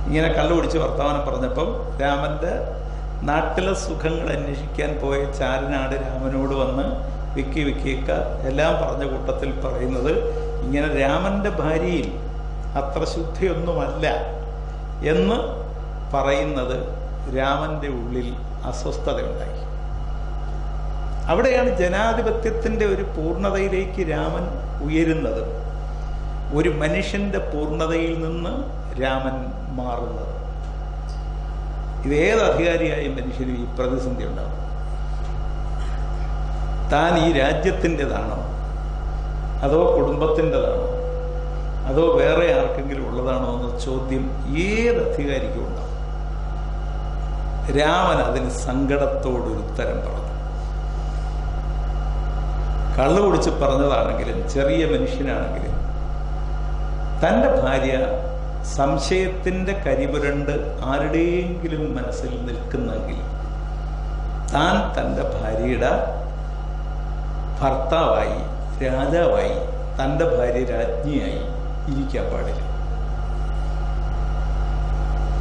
ഇങ്ങനെ കള്ളുപിടിച്ച് വർത്തമാനം പറഞ്ഞപ്പം രാമന്റെ നാട്ടിലെ സുഖങ്ങൾ അന്വേഷിക്കാൻ പോയ ചാരനാട് രാമനോട് വന്ന് വിക്കിയൊക്കെ എല്ലാം പറഞ്ഞ കൂട്ടത്തിൽ പറയുന്നത് ഇങ്ങനെ രാമന്റെ ഭാര്യയിൽ അത്ര ശുദ്ധിയൊന്നുമല്ല എന്ന് പറയുന്നത് രാമന്റെ ഉള്ളിൽ അസ്വസ്ഥതയുണ്ടായി. അവിടെയാണ് ജനാധിപത്യത്തിന്റെ ഒരു പൂർണ്ണതയിലേക്ക് രാമൻ ഉയരുന്നത്, ഒരു മനുഷ്യന്റെ പൂർണ്ണതയിൽ നിന്ന് രാമൻ മാറുന്നത്. ഇതേത് അധികാരിയായ മനുഷ്യനും ഈ പ്രതിസന്ധി ഉണ്ടാവും. താൻ ഈ രാജ്യത്തിൻ്റെതാണോ, അതോ കുടുംബത്തിൻ്റെതാണോ, അതോ വേറെ ആർക്കെങ്കിലും ഉള്ളതാണോ എന്ന ചോദ്യം ഏത് അധികാരിക്കും ഉണ്ടാവും. രാമൻ അതിന് സങ്കടത്തോടൊരു ഉത്തരം പറഞ്ഞു. കള്ളു കുടിച്ച് പറഞ്ഞതാണെങ്കിലും ചെറിയ മനുഷ്യനാണെങ്കിലും തൻ്റെ ഭാര്യ സംശയത്തിൻ്റെ കരിപുരണ്ട് ആരുടെയെങ്കിലും മനസ്സിൽ നിൽക്കുന്നെങ്കിൽ താൻ തൻ്റെ ഭാര്യയുടെ ഭർത്താവായി, രാജാവായി, തൻ്റെ ഭാര്യ രാജ്ഞിയായി ഇരിക്കാൻ പാടില്ല.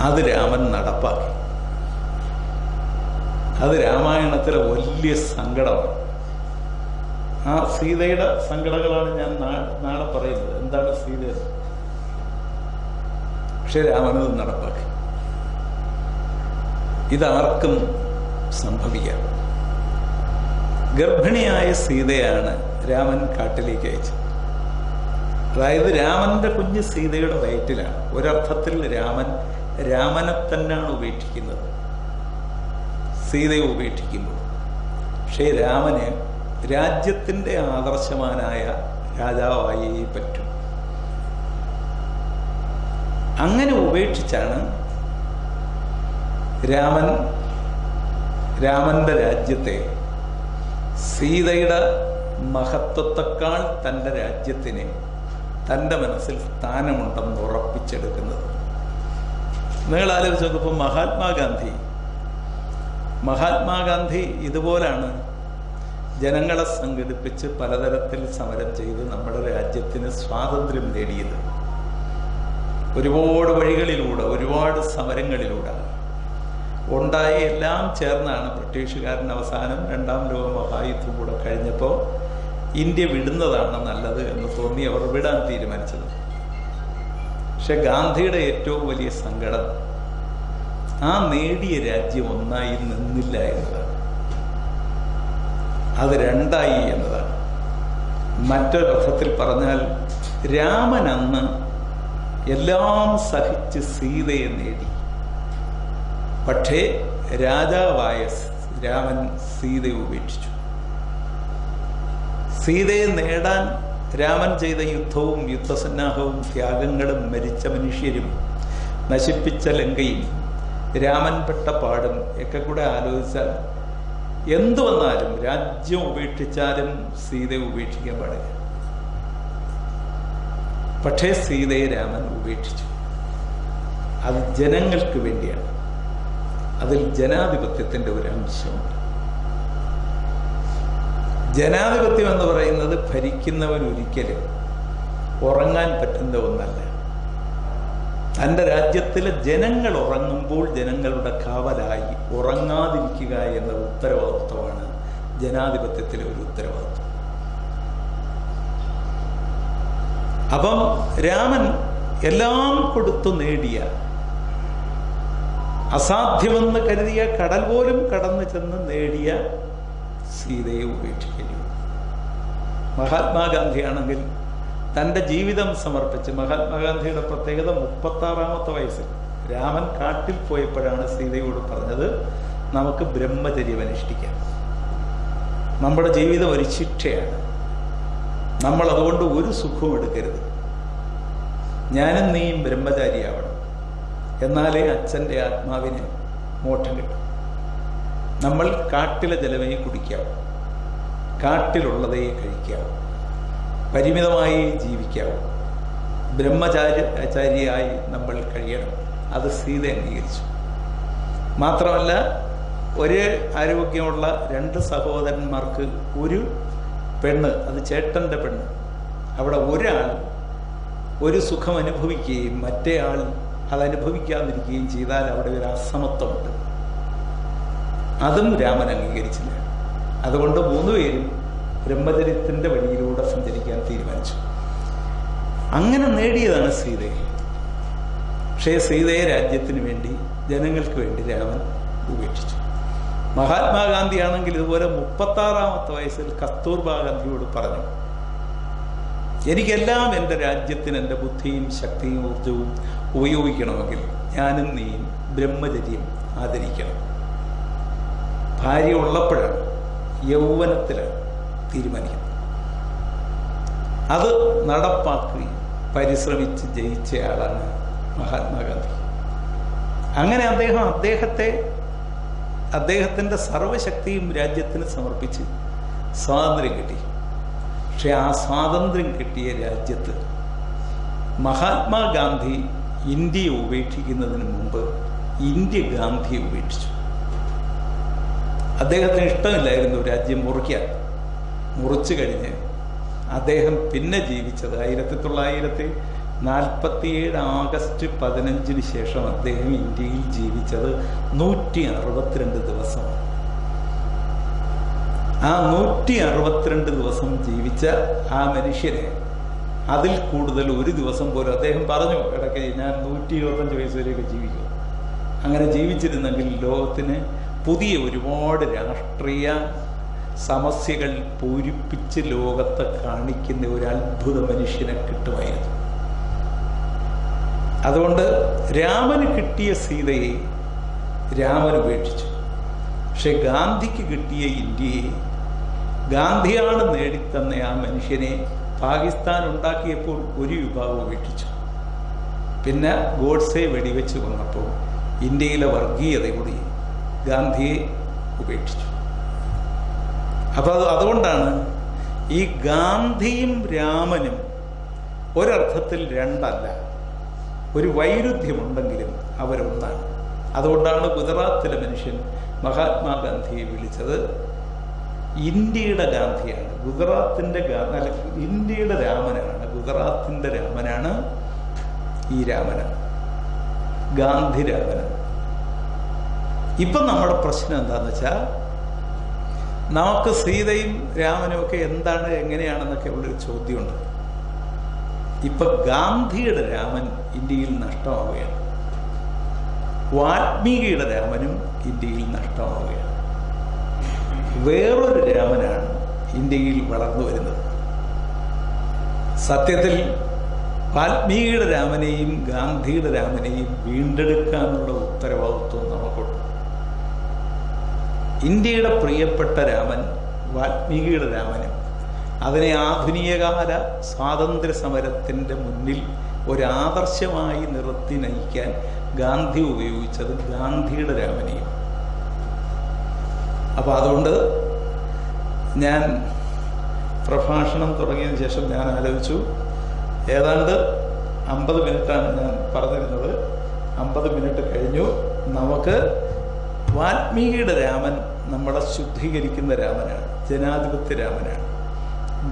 അത് രാമൻ നടപ്പാക്കി. അത് രാമായണത്തിലെ വലിയ സങ്കടമാണ്. ആ സീതയുടെ സങ്കടങ്ങളാണ് ഞാൻ നാളെ പറയുന്നത്. എന്താണ് സീത? പക്ഷെ രാമനത് നടപ്പാക്കി. ഇതാർക്കും സംഭവിക്കാം. ഗർഭിണിയായ സീതയാണ് രാമൻ കാട്ടിലേക്ക് അയച്ചത്. അതായത് രാമന്റെ കുഞ്ഞ് സീതയുടെ വയറ്റിലാണ്. ഒരർത്ഥത്തിൽ രാമനെ തന്നെയാണ് ഉപേക്ഷിക്കുന്നത്, സീതയെ ഉപേക്ഷിക്കുമ്പോൾ. പക്ഷേ രാമന് രാജ്യത്തിൻ്റെ ആദർശവാനായ രാജാവായേ പറ്റും. അങ്ങനെ ഉപേക്ഷിച്ചാണ് രാമന്റെ രാജ്യത്തെ സീതയുടെ മഹത്വത്തെക്കാൾ തൻ്റെ രാജ്യത്തിന് തൻ്റെ മനസ്സിൽ സ്ഥാനമുണ്ടെന്ന് ഉറപ്പിച്ചെടുക്കുന്നത്. നിങ്ങൾ ആലോചിച്ച് നോക്കുമ്പോൾ മഹാത്മാഗാന്ധി ഇതുപോലാണ് ജനങ്ങളെ സംഘടിപ്പിച്ച് പലതരത്തിൽ സമരം ചെയ്ത് നമ്മുടെ രാജ്യത്തിന് സ്വാതന്ത്ര്യം നേടിയത്. ഒരുപാട് വഴികളിലൂടെ, ഒരുപാട് സമരങ്ങളിലൂടെ ഉണ്ടായ എല്ലാം ചേർന്നാണ് ബ്രിട്ടീഷുകാരൻ അവസാനം രണ്ടാം ലോക മഹായുദ്ധം കൂടെ കഴിഞ്ഞപ്പോൾ ഇന്ത്യ വിടുന്നതാണ് നല്ലത് എന്ന് തോന്നി അവർ വിടാൻ തീരുമാനിച്ചത്. പക്ഷെ ഗാന്ധിയുടെ ഏറ്റവും വലിയ സങ്കടം ആ നേടിയ രാജ്യം ഒന്നായി നിന്നില്ല എന്നതാണ്, അത് രണ്ടായി എന്നതാണ്. മറ്റൊരർത്ഥത്തിൽ പറഞ്ഞാൽ രാമൻ അന്ന് എല്ലാം സഹിച്ച് സീതയെ നേടി. പക്ഷേ രാജാവായ രാമൻ സീതയെ ഉപേക്ഷിച്ചു. സീതയെ നേടാൻ രാമൻ ചെയ്ത യുദ്ധവും യുദ്ധസന്നാഹവും ത്യാഗങ്ങളും മരിച്ച മനുഷ്യരും നശിപ്പിച്ച ലങ്കയും രാമൻ പെട്ട പാടും ഒക്കെ കൂടെ ആലോചിച്ചാൽ എന്തു വന്നാലും രാജ്യം ഉപേക്ഷിച്ചാലും സീതയെ ഉപേക്ഷിക്കാൻ പാടില്ല. പക്ഷേ സീതയെ രാമൻ ഉപേക്ഷിച്ചു. അത് ജനങ്ങൾക്ക് വേണ്ടിയാണ്. അതിൽ ജനാധിപത്യത്തിന്റെ ഒരു അംശമുണ്ട്. ജനാധിപത്യം എന്ന് പറയുന്നത് ഭരിക്കുന്നവൻ ഒരിക്കലും ഉറങ്ങാൻ പറ്റുന്ന ഒന്നല്ല. തൻ്റെ രാജ്യത്തിലെ ജനങ്ങൾ ഉറങ്ങുമ്പോൾ ജനങ്ങളുടെ കാവലായി ഉറങ്ങാതിരിക്കുക എന്ന ഉത്തരവാദിത്വമാണ് ജനാധിപത്യത്തിലെ ഒരു ഉത്തരവാദിത്വം. അപ്പം രാമൻ എല്ലാം കൊടുത്തു നേടിയ, അസാധ്യമെന്ന് കരുതിയ കടൽ പോലും കടന്നു ചെന്ന് നേടിയ സീതയെ ഉപേക്ഷിക്കേണ്ടി വന്നു. മഹാത്മാഗാന്ധിയാണെങ്കിൽ തൻ്റെ ജീവിതം സമർപ്പിച്ച്, മഹാത്മാഗാന്ധിയുടെ പ്രത്യേകത 36-ാമത്തെ വയസ്സിൽ രാമൻ കാട്ടിൽ പോയപ്പോഴാണ് സീതയോട് പറഞ്ഞത്, നമുക്ക് ബ്രഹ്മചര്യം അനുഷ്ഠിക്കാം. നമ്മുടെ ജീവിതം ഒരു ശിക്ഷയാണ്, നമ്മൾ അതുകൊണ്ട് ഒരു സുഖവും എടുക്കരുത്. ഞാനും നീയും ബ്രഹ്മചാരിയാവണം, എന്നാലേ അച്ഛൻ്റെ ആത്മാവിന് മോക്ഷം കിട്ടും. നമ്മൾ കാട്ടിലെ ജലമേ കുടിക്കാവൂ, കാട്ടിലുള്ളതേ കഴിക്കാവൂ, പരിമിതമായി ജീവിക്കാവൂ, ബ്രഹ്മചാരിയായി നമ്മൾ കഴിയണം. അത് സീത അംഗീകരിച്ചു. മാത്രമല്ല, ഒരു ആരോഗ്യമുള്ള 2 സഹോദരന്മാർക്ക് ഒരു പെണ്ണ്, അത് ചേട്ടൻ്റെ പെണ്ണ്, അവിടെ ഒരാൾ ഒരു സുഖം അനുഭവിക്കുകയും മറ്റേ ആൾ അതനുഭവിക്കാതിരിക്കുകയും ചെയ്താൽ അവിടെ ഒരു അസമത്വമുണ്ട്. അതും രാമൻ അംഗീകരിച്ചില്ല. അതുകൊണ്ട് 3 പേരും ബ്രഹ്മചര്യത്തിൻ്റെ വഴിയിലൂടെ സഞ്ചരിക്കാൻ തീരുമാനിച്ചു. അങ്ങനെ നേടിയതാണ് സീതയെ. പക്ഷേ സീതയെ രാജ്യത്തിന് വേണ്ടി, ജനങ്ങൾക്ക് വേണ്ടി രാമൻ ഉപേക്ഷിച്ചു. മഹാത്മാഗാന്ധിയാണെങ്കിൽ ഇതുപോലെ 36-ാമത്തെ വയസ്സിൽ കസ്തൂർബാ ഗാന്ധിയോട് പറഞ്ഞു, എനിക്കെല്ലാം എൻ്റെ രാജ്യത്തിന് എൻ്റെ ബുദ്ധിയും ശക്തിയും ഊർജവും ഉപയോഗിക്കണമെങ്കിൽ ഞാനും നീയും ബ്രഹ്മചര്യം ആദരിക്കണം. ഭാര്യ ഉള്ളപ്പോഴാണ്, യൗവനത്തിലാണ് തീരുമാനിക്കുന്നത്. അത് നടപ്പാക്കി പരിശ്രമിച്ച് ജയിച്ചയാളാണ് മഹാത്മാഗാന്ധി. അങ്ങനെ അദ്ദേഹത്തിൻ്റെ സർവശക്തിയും രാജ്യത്തിന് സമർപ്പിച്ച് സ്വാതന്ത്ര്യം കിട്ടി. പക്ഷെ ആ സ്വാതന്ത്ര്യം കിട്ടിയ രാജ്യത്ത് മഹാത്മാഗാന്ധി ഇന്ത്യയെ ഉപേക്ഷിക്കുന്നതിന് മുമ്പ് ഇന്ത്യ ഗാന്ധിയെ ഉപേക്ഷിച്ചു. അദ്ദേഹത്തിന് ഇഷ്ടമില്ലായിരുന്നു രാജ്യം മുറിക്കാൻ. മുറിച്ചു കഴിഞ്ഞ് അദ്ദേഹം പിന്നെ ജീവിച്ചത് 1947 ആഗസ്റ്റ് 15 ശേഷം അദ്ദേഹം ഇന്ത്യയിൽ ജീവിച്ചത് 162 ദിവസമാണ്. ആ 162 ദിവസം ജീവിച്ച ആ മനുഷ്യനെ അതിൽ കൂടുതൽ ഒരു ദിവസം പോലും, അദ്ദേഹം പറഞ്ഞു ഇടയ്ക്ക്, ഞാൻ 125 വയസ്സ് വരെയൊക്കെ ജീവിക്കും. അങ്ങനെ ജീവിച്ചിരുന്നെങ്കിൽ ലോകത്തിന് പുതിയ ഒരുപാട് രാഷ്ട്രീയ സമസ്യകൾ പൂരിപ്പിച്ച് ലോകത്തെ കാണിക്കുന്ന ഒരു അത്ഭുത മനുഷ്യനെ കിട്ടുമായിരുന്നു. അതുകൊണ്ട് രാമന് കിട്ടിയ സീതയെ രാമൻ ഉപേക്ഷിച്ചു. പക്ഷെ ഗാന്ധിക്ക് കിട്ടിയ ഇന്ത്യയെ, ഗാന്ധിയാണ് നേടിത്തന്ന ആ മനുഷ്യനെ പാകിസ്ഥാൻ ഉണ്ടാക്കിയപ്പോൾ ഒരു വിഭാഗം ഉപേക്ഷിച്ചു. പിന്നെ ഗോഡ്സെ വെടിവെച്ച് കൊന്നപ്പോൾ ഇന്ത്യയിലെ വർഗീയത കൂടി ഗാന്ധിയെ ഉപേക്ഷിച്ചു. അപ്പോൾ അതുകൊണ്ടാണ് ഈ ഗാന്ധിയും രാമനും ഒരർത്ഥത്തിൽ രണ്ടല്ല, ഒരു വൈരുദ്ധ്യമുണ്ടെങ്കിലും അവരൊന്നാണ്. അതുകൊണ്ടാണ് ഗുജറാത്തിലെ മനുഷ്യൻ മഹാത്മാഗാന്ധിയെ വിളിച്ചത് ഇന്ത്യയുടെ ഗാന്ധിയാണ്. ഇന്ത്യയുടെ രാമനാണ്, ഗുജറാത്തിൻ്റെ രാമനാണ് ഈ രാമനാണ്, ഗാന്ധി രാമനാണ്. ഇപ്പം നമ്മുടെ പ്രശ്നം എന്താണെന്ന് വെച്ചാൽ, നമുക്ക് സീതയും രാമനും ഒക്കെ എന്താണ്, എങ്ങനെയാണെന്നൊക്കെ ഉള്ളൊരു ചോദ്യമുണ്ട്. ഇപ്പം ഗാന്ധിയുടെ രാമൻ ഇന്ത്യയിൽ നഷ്ടമാവുകയാണ്, വാൽമീകിയുടെ രാമനും ഇന്ത്യയിൽ നഷ്ടമാവുകയാണ്. വേറൊരു രാമനാണ് ഇന്ത്യയിൽ വളർന്നു വരുന്നത്. സത്യത്തിൽ വാൽമീകിയുടെ രാമനെയും ഗാന്ധിയുടെ രാമനെയും വീണ്ടെടുക്കാനുള്ള ഉത്തരവാദിത്വം നമുക്കുണ്ട്. ഇന്ത്യയുടെ പ്രിയപ്പെട്ട രാമൻ വാൽമീകിയുടെ രാമനും അതിനെ ആധുനികകാല സ്വാതന്ത്ര്യ സമരത്തിൻ്റെ മുന്നിൽ ഒരാദർശമായി നിർത്തി നയിക്കാൻ ഗാന്ധി ഉപയോഗിച്ചത് ഗാന്ധിയുടെ രാമനെയും. അപ്പം അതുകൊണ്ട് ഞാൻ പ്രഭാഷണം തുടങ്ങിയതിന് ശേഷം ഞാൻ ആലോചിച്ചു, ഏതാണ്ട് 50 മിനിറ്റാണ് ഞാൻ പറഞ്ഞിരുന്നത്. 50 മിനിറ്റ് കഴിഞ്ഞു. നമുക്ക് വാൽമീകിയുടെ രാമൻ നമ്മളെ ശുദ്ധീകരിക്കുന്ന രാമനാണ്, ജനാധിപത്യ രാമനാണ്.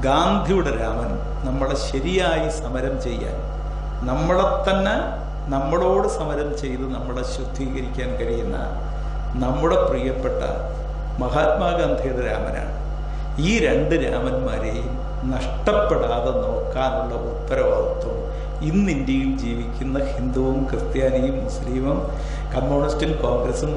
ഗാന്ധിയുടെ രാമൻ നമ്മളെ ശരിയായി സമരം ചെയ്യാൻ, നമ്മളെ തന്നെ നമ്മളോട് സമരം ചെയ്ത് നമ്മളെ ശുദ്ധീകരിക്കാൻ കഴിയുന്ന നമ്മുടെ പ്രിയപ്പെട്ട മഹാത്മാഗാന്ധിയുടെ രാമനാണ്. ഈ 2 രാമന്മാരെയും നഷ്ടപ്പെടാതെ നോക്കാനുള്ള ഉത്തരവാദിത്വം ഇന്ന് ഇന്ത്യയിൽ ജീവിക്കുന്ന ഹിന്ദുവും ക്രിസ്ത്യാനിയും മുസ്ലിമും കമ്മ്യൂണിസ്റ്റും കോൺഗ്രസും